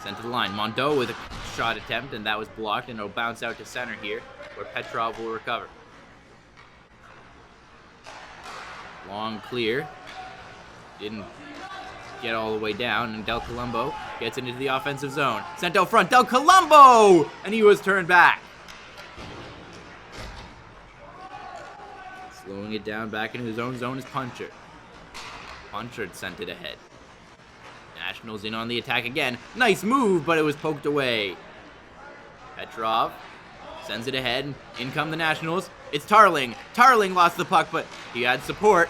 Sent to the line. Mondo with a shot attempt, and that was blocked, and it'll bounce out to center here, where Pretrov will recover. Long clear. Didn't get all the way down, and Del Columbo gets into the offensive zone. Sent out front, Del Columbo! And he was turned back. Slowing it down back into his own zone is Punchard. Punchard sent it ahead. Nationals in on the attack again. Nice move, but it was poked away. Pretrov sends it ahead. In come the Nationals. It's Tarling. Tarling lost the puck, but he had support.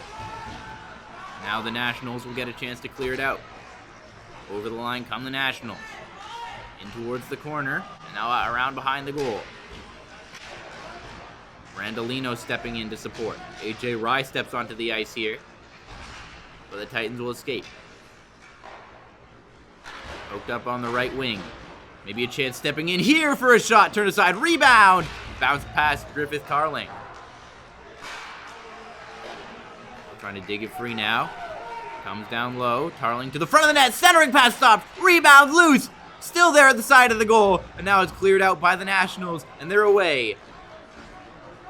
Now the Nationals will get a chance to clear it out. Over the line come the Nationals. In towards the corner. And now around behind the goal. Randolino stepping in to support. Ajay Rai steps onto the ice here. But the Titans will escape. Poked up on the right wing. Maybe a chance stepping in here for a shot. Turn aside. Rebound. Bounce past Griffith Tarling. Trying to dig it free now. Comes down low. Tarling to the front of the net. Centering pass stopped. Rebound loose. Still there at the side of the goal. And now it's cleared out by the Nationals. And they're away.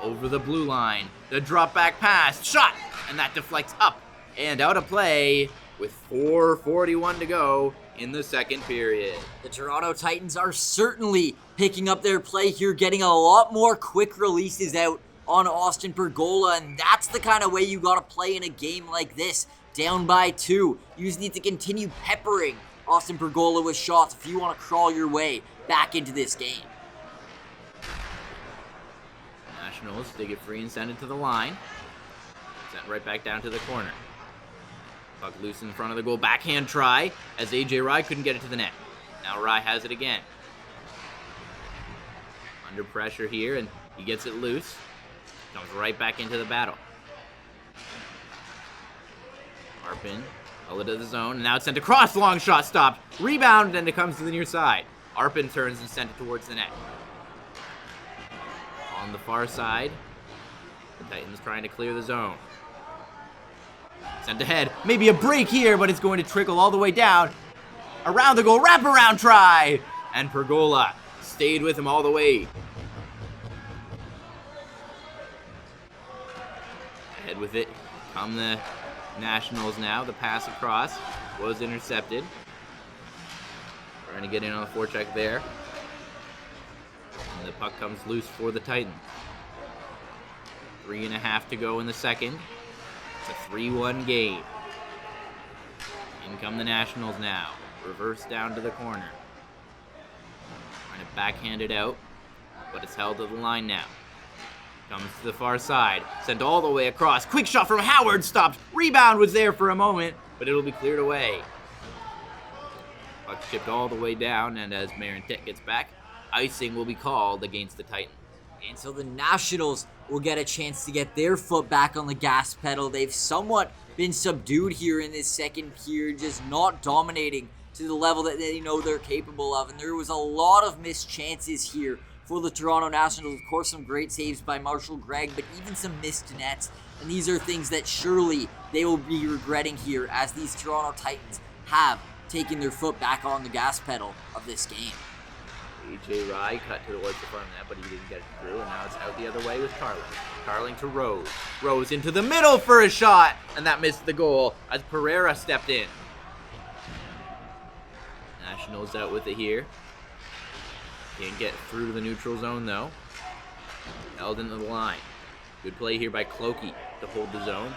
Over the blue line. The drop back pass. Shot. And that deflects up and out of play with 4:41 to go in the second period. The Toronto Titans are certainly picking up their play here, getting a lot more quick releases out on Austin Pergola, and that's the kind of way you gotta play in a game like this. Down by 2. You just need to continue peppering Austin Pergola with shots if you want to crawl your way back into this game. Nationals dig it free and send it to the line. Sent right back down to the corner. Puck loose in front of the goal. Backhand try as Ajay Rai couldn't get it to the net. Now Rai has it again. Under pressure here, and he gets it loose. Comes right back into the battle. Arpin, held it to the zone, and now it's sent across. Long shot stopped. Rebound, and it comes to the near side. Arpin turns and sent it towards the net. On the far side, the Titans trying to clear the zone. Sent ahead. Maybe a break here, but it's going to trickle all the way down. Around the goal, wraparound try! And Pergola stayed with him all the way. Ahead with it come the Nationals now. The pass across was intercepted. Trying to get in on the forecheck there. And the puck comes loose for the Titans. 3.5 to go in the second. It's a 3-1 game. In come the Nationals now. Reverse down to the corner. Trying to backhand it out, but it's held to the line now. Comes to the far side. Sent all the way across. Quick shot from Howard. Stopped. Rebound was there for a moment, but it'll be cleared away. Puck chipped all the way down, and as Marintet gets back, icing will be called against the Titans. And so the Nationals will get a chance to get their foot back on the gas pedal. They've somewhat been subdued here in this second period, just not dominating to the level that they know they're capable of. And there was a lot of missed chances here for the Toronto Nationals. Of course, some great saves by Marshall Gregg, but even some missed nets. And these are things that surely they will be regretting here as these Toronto Titans have taken their foot back on the gas pedal of this game. Ajay Rai cut towards the front of that, but he didn't get it through, and now it's out the other way with Tarling. Tarling to Rose. Rose into the middle for a shot, and that missed the goal as Pereira stepped in. Nationals out with it here. Can't get through to the neutral zone, though. Held into the line. Good play here by Clokey to hold the zone.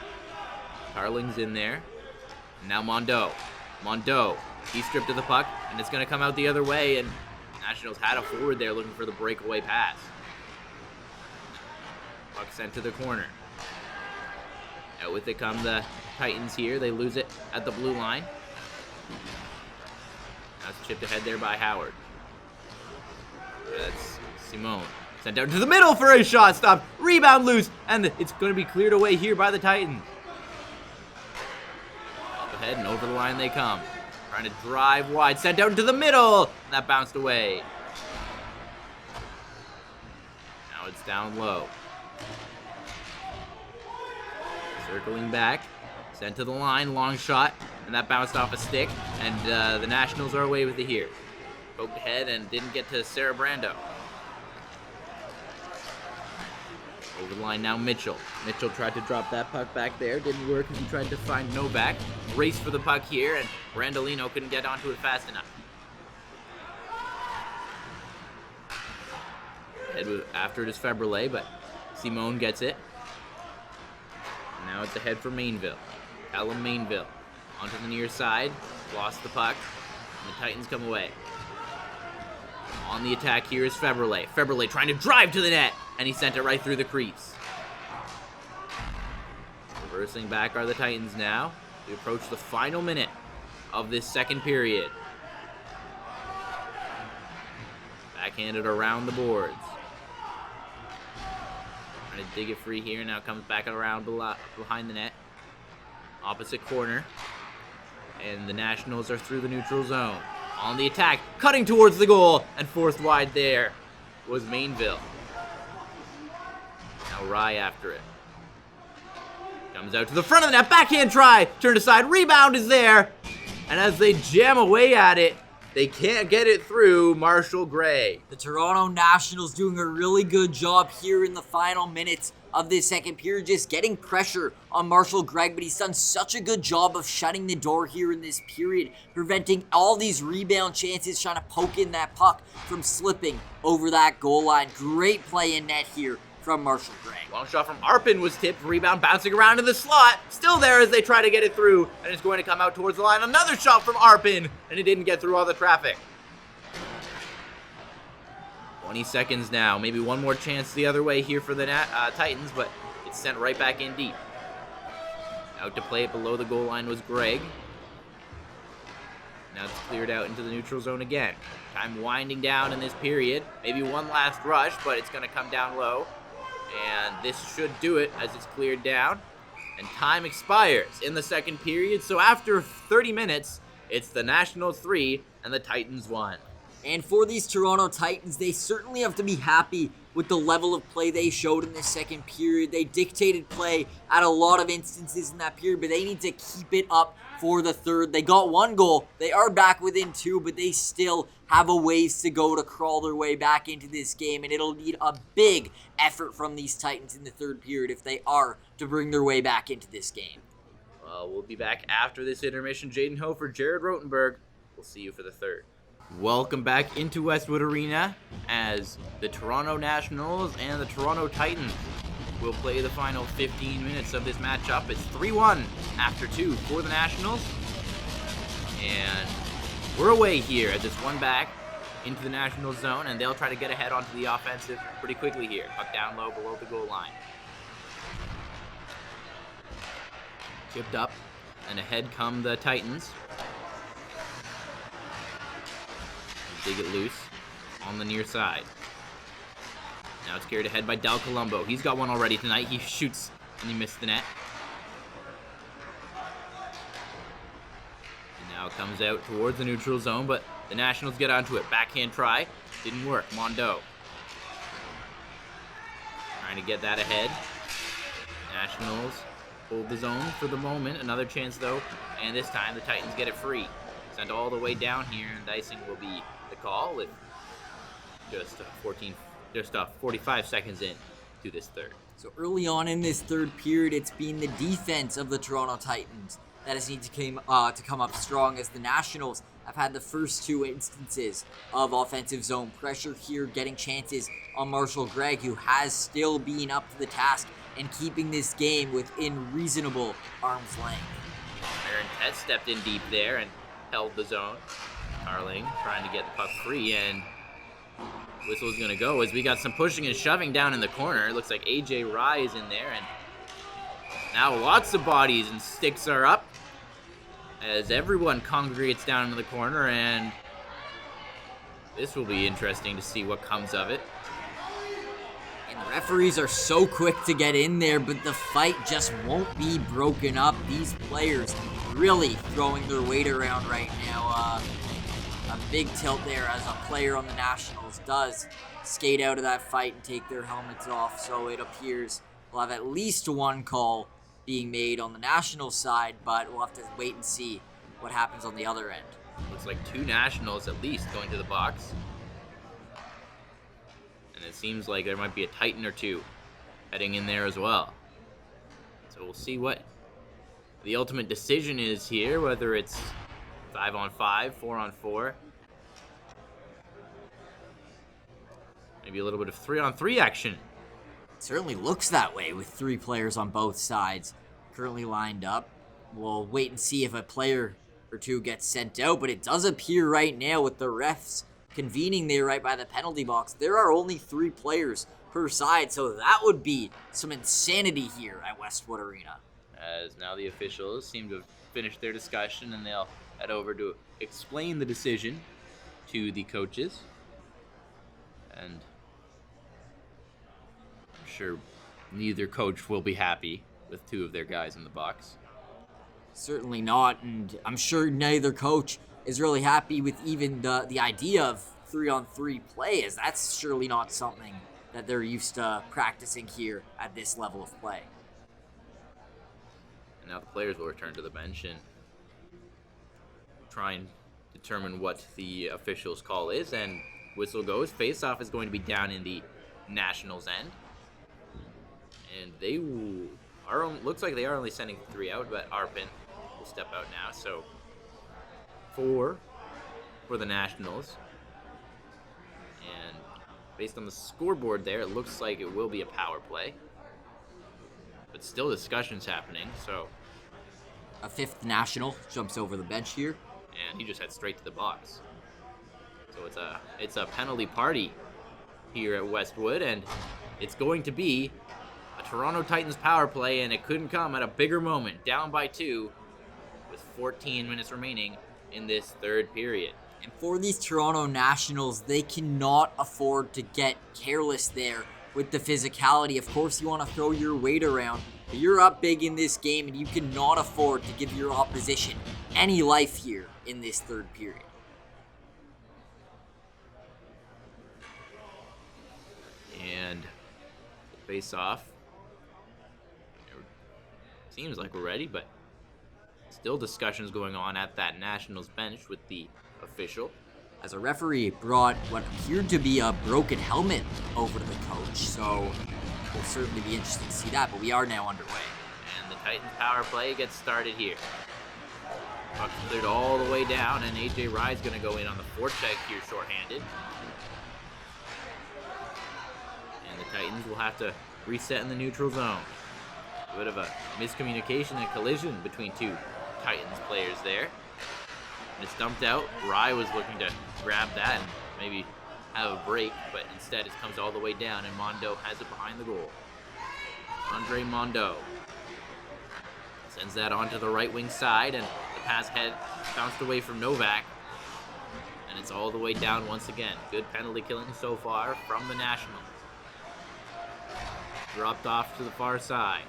Tarling's in there. And now Mondo. Mondo. He's stripped of the puck, and it's going to come out the other way, and Nationals had a forward there looking for the breakaway pass. Puck sent to the corner. Out with it come the Titans here. They lose it at the blue line. Now it's chipped ahead there by Howard. That's Simone. Sent down to the middle for a shot. Stop. Rebound loose. And it's going to be cleared away here by the Titans. Up ahead and over the line they come. Trying to drive wide. Sent down to the middle. And that bounced away. Now it's down low. Circling back. Sent to the line. Long shot. And that bounced off a stick. And the Nationals are away with it here. Poked ahead and didn't get to Sarabrando. Over the line now, Mitchell. Mitchell tried to drop that puck back there. Didn't work as he tried to find Novak. Race for the puck here, and Randolino couldn't get onto it fast enough. After it is Febrile, but Simone gets it. And now it's ahead for Mainville. Callum Mainville. Onto the near side. Lost the puck. And the Titans come away. On the attack here is Febrile. Febrile trying to drive to the net, and he sent it right through the crease. Reversing back are the Titans now. We approach the final minute of this second period. Backhanded around the boards. Trying to dig it free here. Now comes back around behind the net. Opposite corner. And the Nationals are through the neutral zone. On the attack, cutting towards the goal, and forced wide there was Mainville. Now Rai after it. Comes out to the front of the net, backhand try, turned aside, rebound is there. And as they jam away at it, they can't get it through Marshall Gray. The Toronto Nationals doing a really good job here in the final minutes of this second period, just getting pressure on Marshall Gregg, but he's done such a good job of shutting the door here in this period, preventing all these rebound chances, trying to poke in that puck from slipping over that goal line. Great play in net here from Marshall Gregg. Long shot from Arpin was tipped, rebound bouncing around in the slot, still there as they try to get it through, and it's going to come out towards the line. Another shot from Arpin, and it didn't get through all the traffic. 20 seconds now. Maybe one more chance the other way here for the Titans, but it's sent right back in deep. Out to play it below the goal line was Greg. Now it's cleared out into the neutral zone again. Time winding down in this period. Maybe one last rush, but it's going to come down low. And this should do it as it's cleared down. And time expires in the second period. So after 30 minutes, it's the Nationals 3 and the Titans 1. And for these Toronto Titans, they certainly have to be happy with the level of play they showed in the second period. They dictated play at a lot of instances in that period, but they need to keep it up for the third. They got one goal. They are back within two, but they still have a ways to go to crawl their way back into this game, and it'll need a big effort from these Titans in the third period if they are to bring their way back into this game. Well, we'll be back after this intermission. Jaden Hofer, Jared Rotenberg. We'll see you for the third. Welcome back into Westwood Arena as the Toronto Nationals and the Toronto Titans will play the final 15 minutes of this matchup. It's 3-1 after 2 for the Nationals. And we're away here as it's one back into the National zone, and they'll try to get ahead onto the offensive pretty quickly here. Puck down low below the goal line. Chipped up, and ahead come the Titans. Dig it loose on the near side. Now it's carried ahead by Columbo. He's got one already tonight. He shoots and he missed the net. And now it comes out towards the neutral zone, but the Nationals get onto it. Backhand try. Didn't work. Mondo trying to get that ahead. Nationals hold the zone for the moment. Another chance though, and this time the Titans get it free. Sent all the way down here, and icing will be the call with just 45 seconds in to this third. So early on in this third period, it's been the defense of the Toronto Titans that has needed to come up strong, as the Nationals have had the first two instances of offensive zone pressure here, getting chances on Marshall Gregg, who has still been up to the task and keeping this game within reasonable arm's length. Aaron Tett stepped in deep there and held the zone. Tarling trying to get the puck free, and whistle's going to go as we got some pushing and shoving down in the corner. It looks like Ajay Rai is in there, and now lots of bodies and sticks are up as everyone congregates down in the corner, and this will be interesting to see what comes of it. And the referees are so quick to get in there, but the fight just won't be broken up. These players really throwing their weight around right now. A big tilt there as a player on the Nationals does skate out of that fight and take their helmets off. So it appears we'll have at least one call being made on the Nationals side, but we'll have to wait and see what happens on the other end. Looks like two Nationals at least going to the box. And it seems like there might be a Titan or two heading in there as well. So we'll see what the ultimate decision is here, whether it's 5-on-5, 4-on-4. Maybe a little bit of 3-on-3 action. It certainly looks that way with three players on both sides currently lined up. We'll wait and see if a player or two gets sent out, but it does appear right now with the refs convening there right by the penalty box, there are only 3 players per side, so that would be some insanity here at Westwood Arena. As now the officials seem to have finished their discussion, and they'll head over to explain the decision to the coaches. And I'm sure neither coach will be happy with 2 of their guys in the box. Certainly not, and I'm sure neither coach is really happy with even the idea of 3-on-3 play, as that's surely not something that they're used to practicing here at this level of play. And now the players will return to the bench and try and determine what the officials' call is, and whistle goes. Face-off is going to be down in the Nationals' end. And they looks like they are only sending 3 out, but Arpin will step out now. So 4 for the Nationals. And based on the scoreboard there, it looks like it will be a power play. But still discussions happening, so. A 5th National jumps over the bench here. And he just heads straight to the box. So it's a penalty party here at Westwood, and it's going to be a Toronto Titans power play, and it couldn't come at a bigger moment. Down by 2 with 14 minutes remaining in this third period. And for these Toronto Nationals, they cannot afford to get careless there with the physicality. Of course, you want to throw your weight around, but you're up big in this game, and you cannot afford to give your opposition any life here in this third period. And face off. Seems like we're ready, but still discussions going on at that Nationals bench with the official. As a referee brought what appeared to be a broken helmet over to the coach, so we'll certainly be interested to see that, but we are now underway. And the Titans power play gets started here. Puck's cleared all the way down, and Ajay Rai's going to go in on the forecheck here shorthanded. And the Titans will have to reset in the neutral zone. A bit of a miscommunication and collision between two Titans players there. And it's dumped out. Rai was looking to grab that and maybe have a break, but instead it comes all the way down, and Mondo has it behind the goal. Andre Mondo sends that onto the right wing side, and the pass head bounced away from Novak. And it's all the way down once again. Good penalty killing so far from the Nationals. Dropped off to the far side.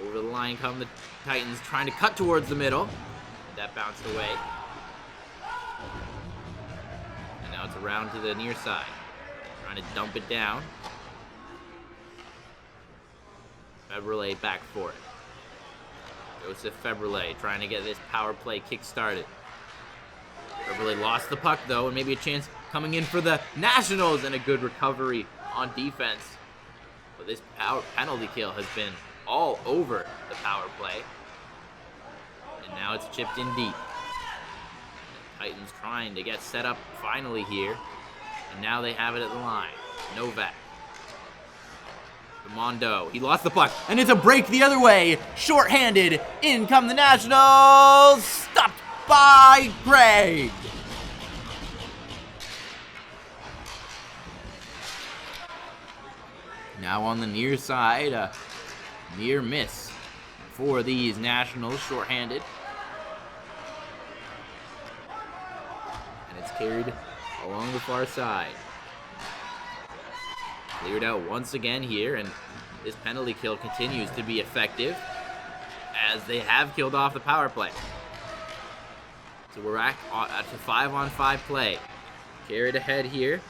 Over the line come the Titans, trying to cut towards the middle. That bounced away. And now it's around to the near side. Trying to dump it down. Febrile back for it. Joseph Febrile trying to get this power play kick-started. Febrile lost the puck, though, and maybe a chance coming in for the Nationals, and a good recovery on defense. But this penalty kill has been all over the power play. And now it's chipped in deep. The Titans trying to get set up finally here. And now they have it at the line. Novak. Mondo. He lost the puck. And it's a break the other way. Short-handed. In come the Nationals. Stopped by Greg. Now on the near side, a near miss for these Nationals, shorthanded. And it's carried along the far side. Cleared out once again here, and this penalty kill continues to be effective as they have killed off the power play. So we're at a 5-on-5 play. Carried ahead here.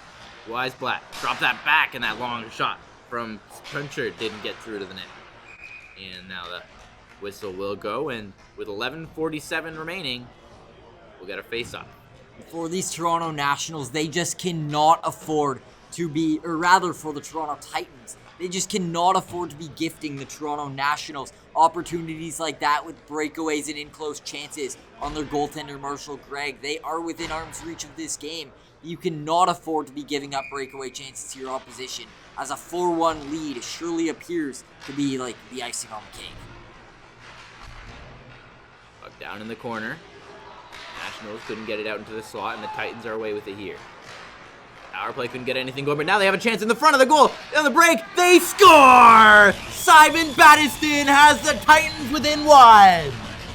Wise Black. Drop that back, and that long shot from Spencer didn't get through to the net. And now the whistle will go, and with 11:47 remaining, we'll get a face-off. For these Toronto Nationals, they just cannot afford to be, or rather for the Toronto Titans, they just cannot afford to be gifting the Toronto Nationals opportunities like that with breakaways and in-close chances on their goaltender Marshall Gregg. They are within arm's reach of this game. You cannot afford to be giving up breakaway chances to your opposition, as a 4-1 lead surely appears to be like the icing on the cake. Puck down in the corner. Nationals couldn't get it out into the slot, and the Titans are away with it here. Power play couldn't get anything going, but now they have a chance in the front of the goal. On the break, they score! Simon Battiston has the Titans within 1.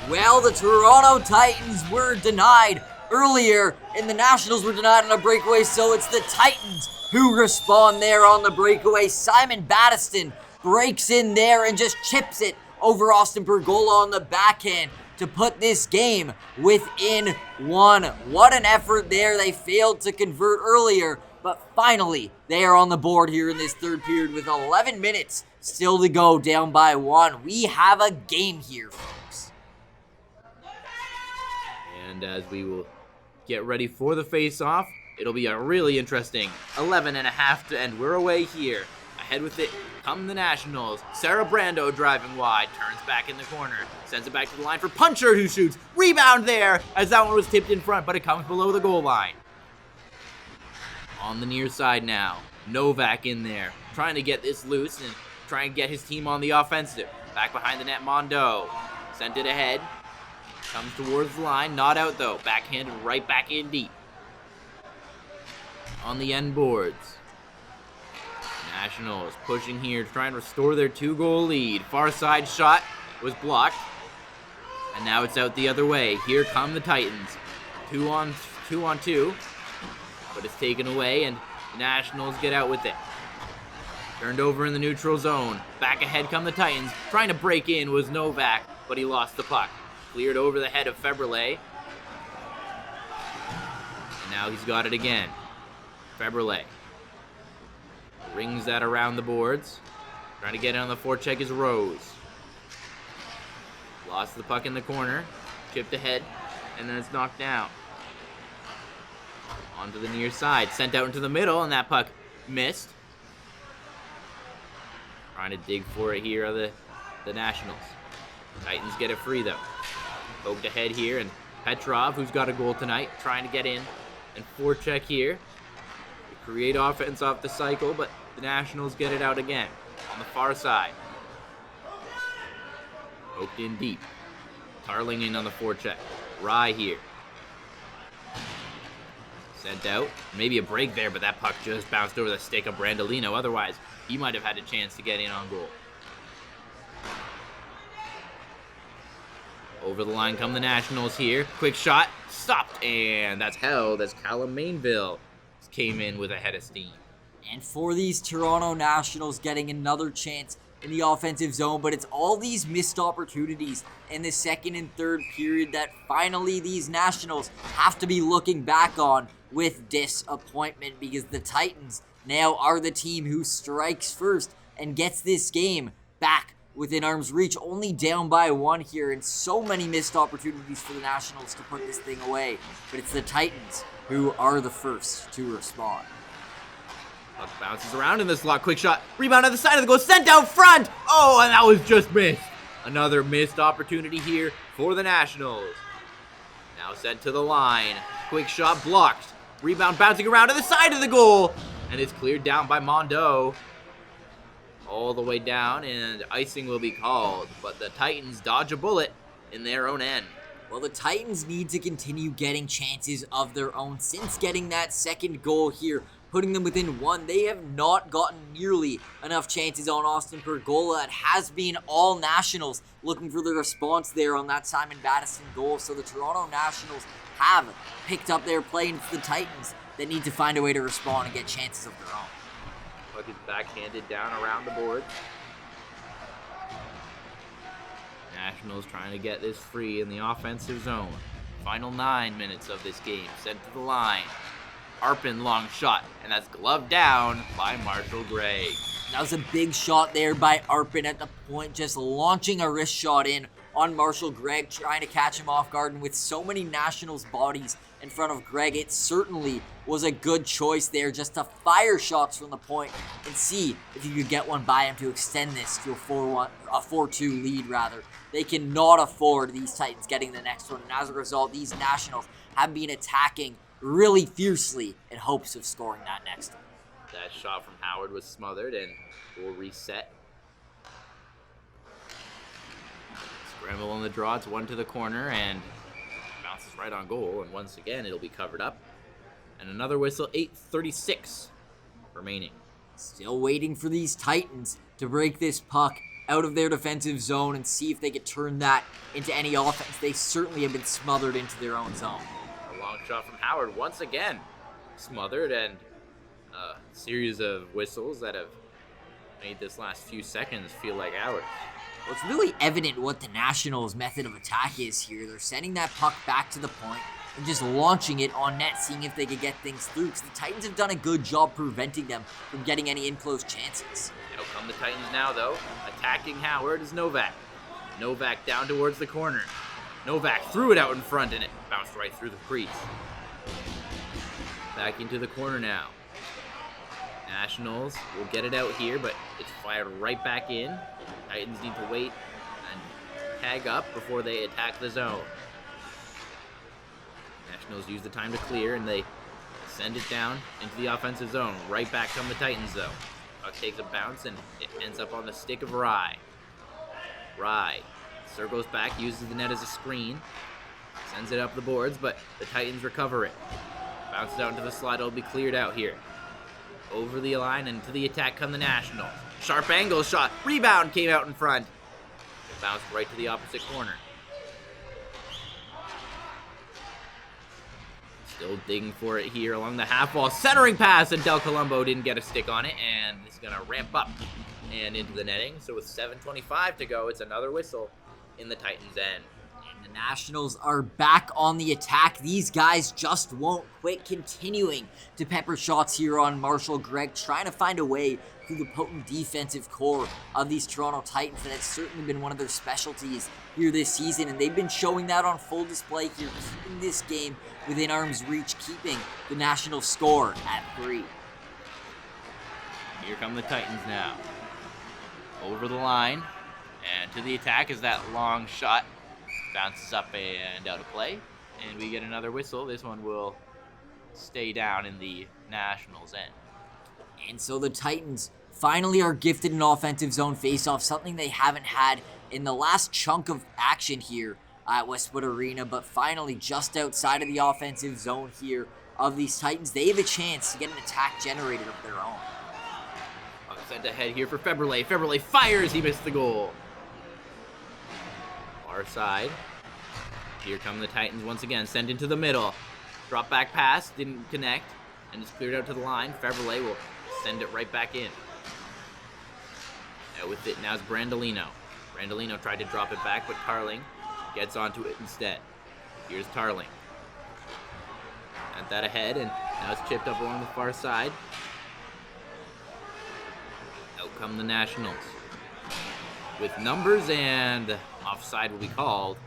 Well, the Toronto Titans were denied earlier, and the Nationals were denied on a breakaway, so it's the Titans who respond there on the breakaway. Simon Battiston breaks in there and just chips it over Austin Pergola on the backhand to put this game within 1. What an effort there. They failed to convert earlier, but finally they are on the board here in this third period with 11 minutes still to go, down by 1. We have a game here, folks. And as we will get ready for the face-off, it'll be a really interesting 11.5 to end. We're away here. Ahead with it come the Nationals. Sarabrando driving wide, turns back in the corner, sends it back to the line for Puncher, who shoots. Rebound there, as that one was tipped in front, but it comes below the goal line. On the near side now, Novak in there, trying to get this loose and trying to get his team on the offensive. Back behind the net, Mondo sent it ahead, comes towards the line, not out though. Backhanded right back in deep. On the end boards. Nationals pushing here, trying to restore their 2-goal lead. Far side shot was blocked. And now it's out the other way. Here come the Titans. 2 on 2. But it's taken away, and the Nationals get out with it. Turned over in the neutral zone. Back ahead come the Titans. Trying to break in was Novak, but he lost the puck. Cleared over the head of Febrile. And now he's got it again. Febrile rings that around the boards. Trying to get it on the forecheck is Rose. Lost the puck in the corner. Chipped ahead, and then it's knocked down. Onto the near side. Sent out into the middle, and that puck missed. Trying to dig for it here are the Nationals. Titans get it free, though. Poked ahead here, and Pretrov, who's got a goal tonight, trying to get in and forecheck here. To create offense off the cycle, but the Nationals get it out again on the far side. Poked in deep. Tarling in on the forecheck. Rai here. Sent out. Maybe a break there, but that puck just bounced over the stick of Brandolino. Otherwise, he might have had a chance to get in on goal. Over the line come the Nationals here. Quick shot. Stopped. And that's held as Callum Mainville came in with a head of steam. And for these Toronto Nationals getting another chance in the offensive zone, but it's all these missed opportunities in the second and third period that finally these Nationals have to be looking back on with disappointment, because the Titans now are the team who strikes first and gets this game back within arm's reach, only down by 1 here, and so many missed opportunities for the Nationals to put this thing away. But it's the Titans who are the first to respond. Puck bounces around in the slot. Quick shot. Rebound at the side of the goal. Sent out front. Oh, and that was just missed. Another missed opportunity here for the Nationals. Now sent to the line. Quick shot blocked. Rebound bouncing around to the side of the goal. And it's cleared down by Mondo. All the way down, and icing will be called. But the Titans dodge a bullet in their own end. Well, the Titans need to continue getting chances of their own. Since getting that second goal here, putting them within 1, they have not gotten nearly enough chances on Austin Pergola. It has been all Nationals looking for the response there on that Simon Battiston goal. So the Toronto Nationals have picked up their play, and it's the Titans that need to find a way to respond and get chances of their own. Puck is backhanded down around the board. Nationals trying to get this free in the offensive zone. Final 9 minutes of this game. Sent to the line. Arpin long shot, and that's gloved down by Marshall Gregg. That was a big shot there by Arpin at the point, just launching a wrist shot in on Marshall Gregg, trying to catch him off guard. And with so many Nationals bodies in front of Gregg, it certainly was a good choice there just to fire shots from the point and see if you could get one by him to extend this to a 4-2 lead rather. They cannot afford these Titans getting the next one, and as a result, these Nationals have been attacking really fiercely in hopes of scoring that next one. That shot from Howard was smothered and will reset. Scramble on the draw, it's 1 to the corner and bounces right on goal, and once again it'll be covered up. And another whistle, 8:36 remaining. Still waiting for these Titans to break this puck out of their defensive zone and see if they could turn that into any offense. They certainly have been smothered into their own zone. A long shot from Howard, once again smothered, and a series of whistles that have made this last few seconds feel like hours. Well, it's really evident what the Nationals' method of attack is here. They're sending that puck back to the point and just launching it on net, seeing if they could get things through, because the Titans have done a good job preventing them from getting any in-close chances. Out come the Titans now, though. Attacking Howard is Novak. Novak down towards the corner. Novak threw it out in front, and it bounced right through the crease. Back into the corner now. Nationals will get it out here, but it's fired right back in. Titans need to wait and tag up before they attack the zone. Nationals use the time to clear, and they send it down into the offensive zone. Right back come the Titans, though. Puck takes a bounce, and it ends up on the stick of Rai. Rai circles back, uses the net as a screen, sends it up the boards, but the Titans recover it. Bounces out into the slot, it'll be cleared out here. Over the line and to the attack come the Nationals. Sharp angle shot. Rebound came out in front. It bounced right to the opposite corner. Still digging for it here along the half wall. Centering pass, and Del Columbo didn't get a stick on it, and it's going to ramp up and into the netting. So with 7:25 to go, it's another whistle in the Titans' end. And the Nationals are back on the attack. These guys just won't quit, continuing to pepper shots here on Marshall Gregg, trying to find a way through the potent defensive core of these Toronto Titans, and it's certainly been one of their specialties here this season, and they've been showing that on full display here, keeping this game within arm's reach, keeping the National score at 3. Here come the Titans now. Over the line, and to the attack is that long shot. Bounces up and out of play, and we get another whistle. This one will stay down in the Nationals' end. And so the Titans finally are gifted an offensive zone faceoff, something they haven't had in the last chunk of action here at Westwood Arena, but finally just outside of the offensive zone here of these Titans, they have a chance to get an attack generated of their own. Sent ahead here for Febrile. Febrile fires, he missed the goal. Far side. Here come the Titans once again, sent into the middle. Drop back pass, didn't connect, and it's cleared out to the line. Febrile will send it right back in. Now with it, now it's Brandolino. Brandolino tried to drop it back, but Tarling gets onto it instead. Here's Tarling. Sent that ahead, and now it's chipped up along the far side. Out come the Nationals. With numbers, and offside will be called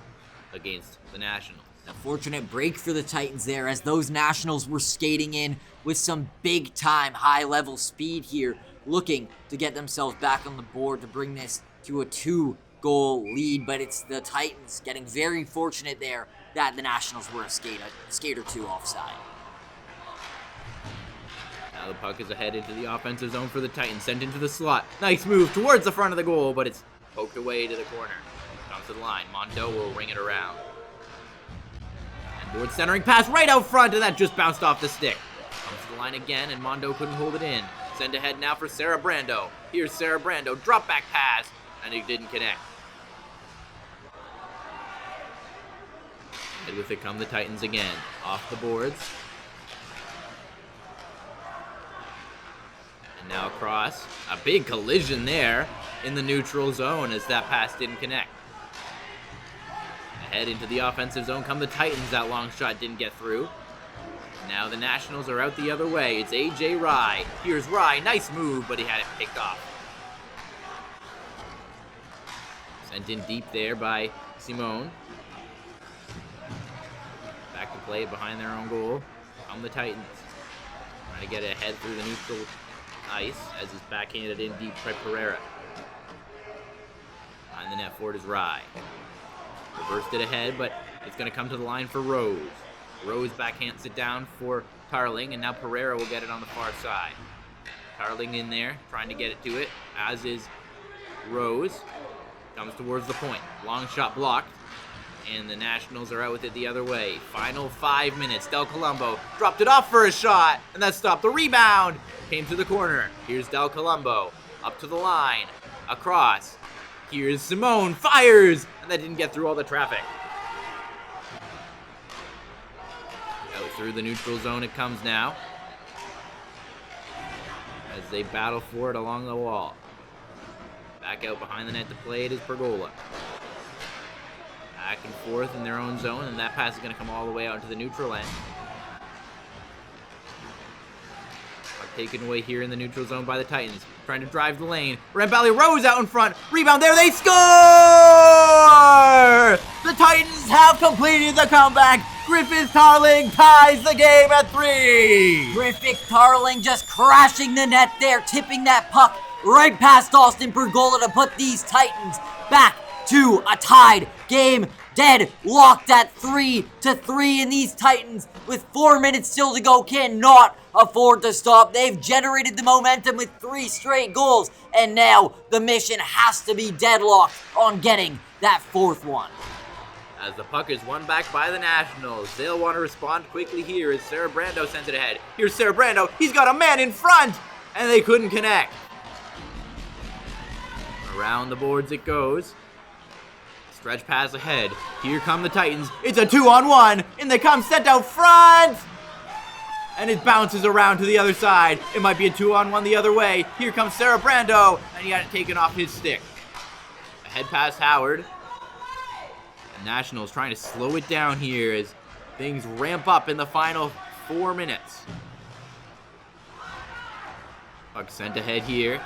against the Nationals. A fortunate break for the Titans there, as those Nationals were skating in with some big-time high-level speed here, looking to get themselves back on the board to bring this to a 2-goal lead. But it's the Titans getting very fortunate there that the Nationals were a skate or two offside. Now the puck is ahead into the offensive zone for the Titans, sent into the slot. Nice move towards the front of the goal, but it's poked away to the corner. Comes to the line. Mondo will ring it around. And board centering pass right out front, and that just bounced off the stick. Comes to the line again, and Mondo couldn't hold it in. Send ahead now for Sarabrando. Here's Sarabrando. Drop back pass, and he didn't connect. And with it come the Titans again. Off the boards. And now across. A big collision there in the neutral zone as that pass didn't connect. Ahead into the offensive zone come the Titans. That long shot didn't get through. Now the Nationals are out the other way. It's Ajay Rai. Here's Rai. Nice move, but he had it picked off. Sent in deep there by Simone. Back to play it behind their own goal. Come the Titans. Trying to get it ahead through the neutral ice as it's backhanded in deep by Pereira. Behind the net forward is Rai. Reversed it ahead, but it's going to come to the line for Rose. Rose backhands it down for Tarling, and now Pereira will get it on the far side. Tarling in there, trying to get it to it, as is Rose. Comes towards the point. Long shot blocked, and the Nationals are out with it the other way. Final 5 minutes. Del Columbo dropped it off for a shot, and that stopped the rebound. Came to the corner. Here's Del Columbo. Up to the line. Across. Here's Simone. Fires! And that didn't get through all the traffic. Out through the neutral zone it comes now, as they battle for it along the wall. Back out behind the net to play it is Pergola. Back and forth in their own zone, and that pass is going to come all the way out into the neutral end. Taken away here in the neutral zone by the Titans. Trying to drive the lane. Rambali Rose out in front. Rebound there. They score! The Titans have completed the comeback. Griffith Tarling ties the game at 3. Griffith Tarling just crashing the net there, tipping that puck right past Austin Pergola to put these Titans back to a tied game. Dead locked at 3-3, and these Titans, with 4 minutes still to go, cannot afford to stop. They've generated the momentum with 3 straight goals, and now the mission has to be deadlocked on getting that 4th one. As the puck is won back by the Nationals, they'll want to respond quickly here as Sarabrando sends it ahead. Here's Sarabrando, he's got a man in front, and they couldn't connect. Around the boards it goes. Stretch pass ahead. Here come the Titans. It's a 2-on-1, and they come sent out front! And it bounces around to the other side. It might be a 2-on-1 the other way. Here comes Sarabrando, and he got it taken off his stick. Ahead pass Howard. The Nationals trying to slow it down here as things ramp up in the final 4 minutes. Puck sent ahead here,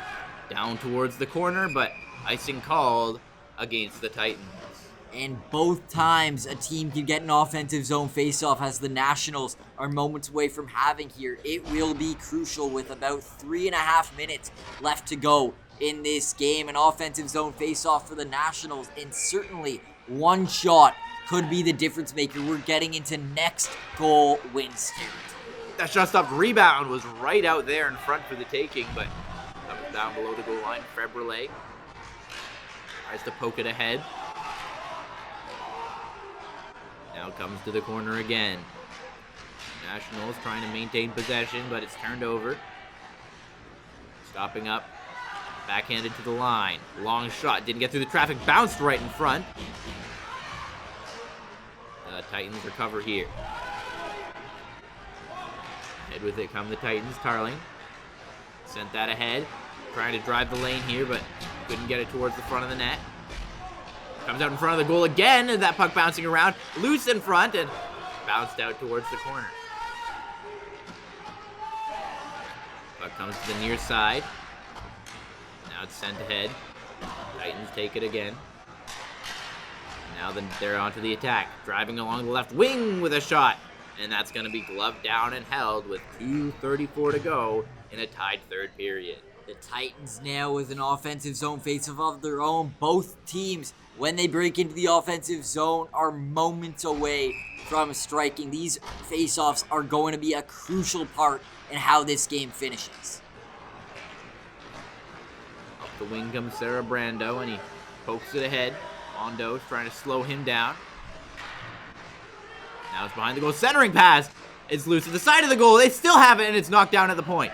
down towards the corner, but icing called against the Titans. And both times a team can get an offensive zone faceoff, as the Nationals are moments away from having here. It will be crucial with about 3.5 minutes left to go in this game. An offensive zone faceoff for the Nationals, and certainly one shot could be the difference maker. We're getting into next goal wins territory. That shot-stopped rebound was right out there in front for the taking, but that was down below the goal line. Febrelay tries to poke it ahead. Now comes to the corner again. Nationals trying to maintain possession, but it's turned over. Stopping up. Backhanded to the line. Long shot. Didn't get through the traffic. Bounced right in front. The Titans recover here. Head with it come the Titans. Tarling sent that ahead. Trying to drive the lane here, but couldn't get it towards the front of the net. Comes out in front of the goal again, and that puck bouncing around. Loose in front, and bounced out towards the corner. Puck comes to the near side. Now it's sent ahead. Titans take it again. Now they're onto the attack. Driving along the left wing with a shot. And that's going to be gloved down and held with 2:34 to go in a tied third period. The Titans now with an offensive zone faceoff of their own. Both teams, when they break into the offensive zone, are moments away from striking. These faceoffs are going to be a crucial part in how this game finishes. Up the wing comes Sarabrando, and he pokes it ahead. Mondo's trying to slow him down. Now it's behind the goal. Centering pass. It's loose to the side of the goal. They still have it, and it's knocked down at the point.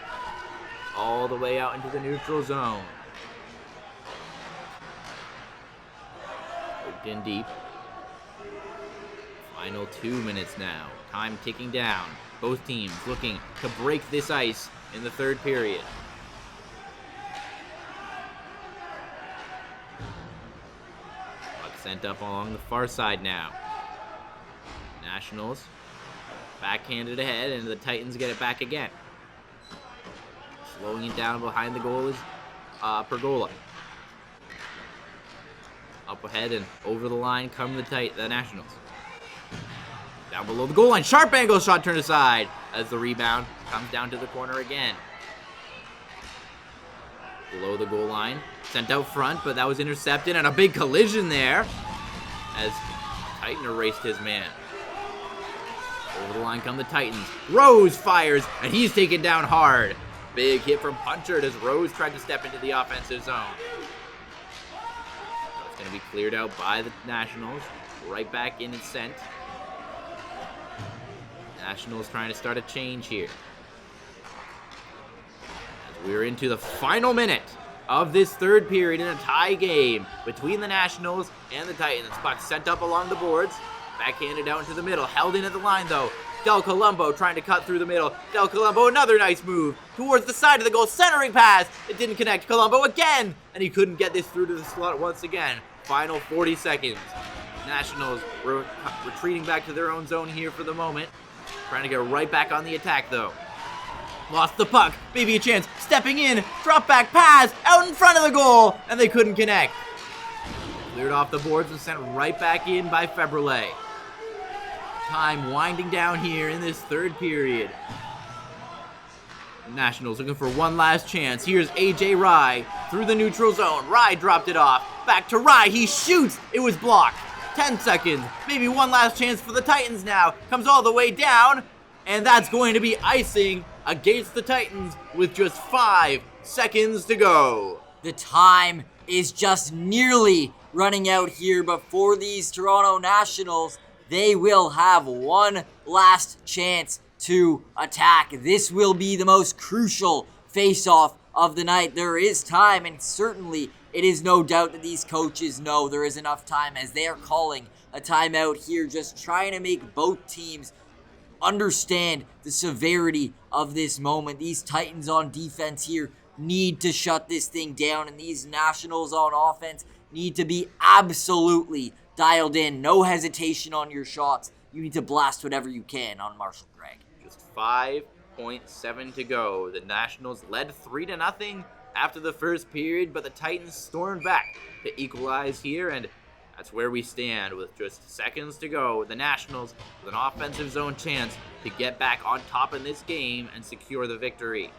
All the way out into the neutral zone. Poked in deep. Final 2 minutes now. Time ticking down. Both teams looking to break this ice in the third period. Puck sent up along the far side now. Nationals backhanded ahead, and the Titans get it back again. Slowing it down behind the goal is Pergola. Up ahead and over the line come the Nationals. Down below the goal line, sharp angle shot turned aside as the rebound comes down to the corner again. Below the goal line, sent out front, but that was intercepted, and a big collision there as Titan erased his man. Over the line come the Titans. Rose fires, and he's taken down hard. Big hit from Punchard as Rose tried to step into the offensive zone. It's going to be cleared out by the Nationals. Right back in and sent. Nationals trying to start a change here. As we're into the final minute of this third period in a tie game between the Nationals and the Titans. Puck sent up along the boards. Backhanded out into the middle. Held in at the line, though. Del Columbo trying to cut through the middle. Del Columbo, another nice move towards the side of the goal. Centering pass. It didn't connect. Columbo again. And he couldn't get this through to the slot once again. Final 40 seconds. Nationals retreating back to their own zone here for the moment. Trying to get right back on the attack, though. Lost the puck. Maybe a chance. Stepping in. Drop back pass. Out in front of the goal. And they couldn't connect. Cleared off the boards and sent right back in by Febrelay. Time winding down here in this third period. Nationals looking for one last chance. Here's Ajay Rai through the neutral zone. Rai dropped it off. Back to Rai. He shoots. It was blocked. 10 seconds. Maybe one last chance for the Titans now. Comes all the way down. And that's going to be icing against the Titans with just 5 seconds to go. The time is just nearly running out here, but for these Toronto Nationals, they will have one last chance to attack. This will be the most crucial face-off of the night. There is time, and certainly it is no doubt that these coaches know there is enough time as they are calling a timeout here, just trying to make both teams understand the severity of this moment. These Titans on defense here need to shut this thing down, and these Nationals on offense need to be absolutely dialed in. No hesitation on your shots. You need to blast whatever you can on Marshall Gregg. Just 5.7 to go. The Nationals led 3-0 after the first period, but the Titans stormed back to equalize here, and that's where we stand with just seconds to go. The Nationals with an offensive zone chance to get back on top in this game and secure the victory.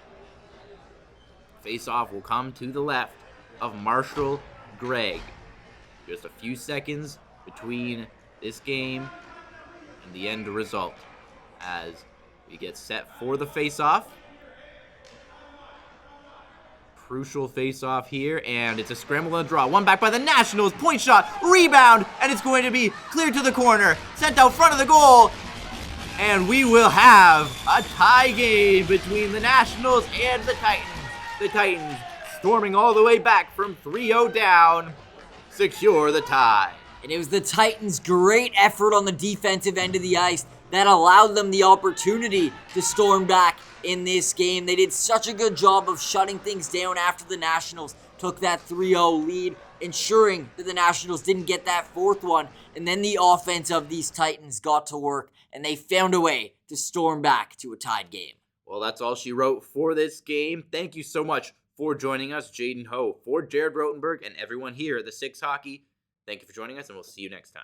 Face-off will come to the left of Marshall Gregg. Just a few seconds between this game and the end result as we get set for the face-off. Crucial face-off here, and it's a scramble and a draw. One back by the Nationals, point shot, rebound, and it's going to be cleared to the corner, sent out front of the goal, and we will have a tie game between the Nationals and the Titans. The Titans storming all the way back from 3-0 down, secure the tie. And it was the Titans' great effort on the defensive end of the ice that allowed them the opportunity to storm back in this game. They did such a good job of shutting things down after the Nationals took that 3-0 lead, ensuring that the Nationals didn't get that fourth one. And then the offense of these Titans got to work, and they found a way to storm back to a tied game. Well, that's all she wrote for this game. Thank you so much for joining us, Jaden Ho, for Jared Rotenberg, and everyone here at the Six Hockey. Thank you for joining us, and we'll see you next time.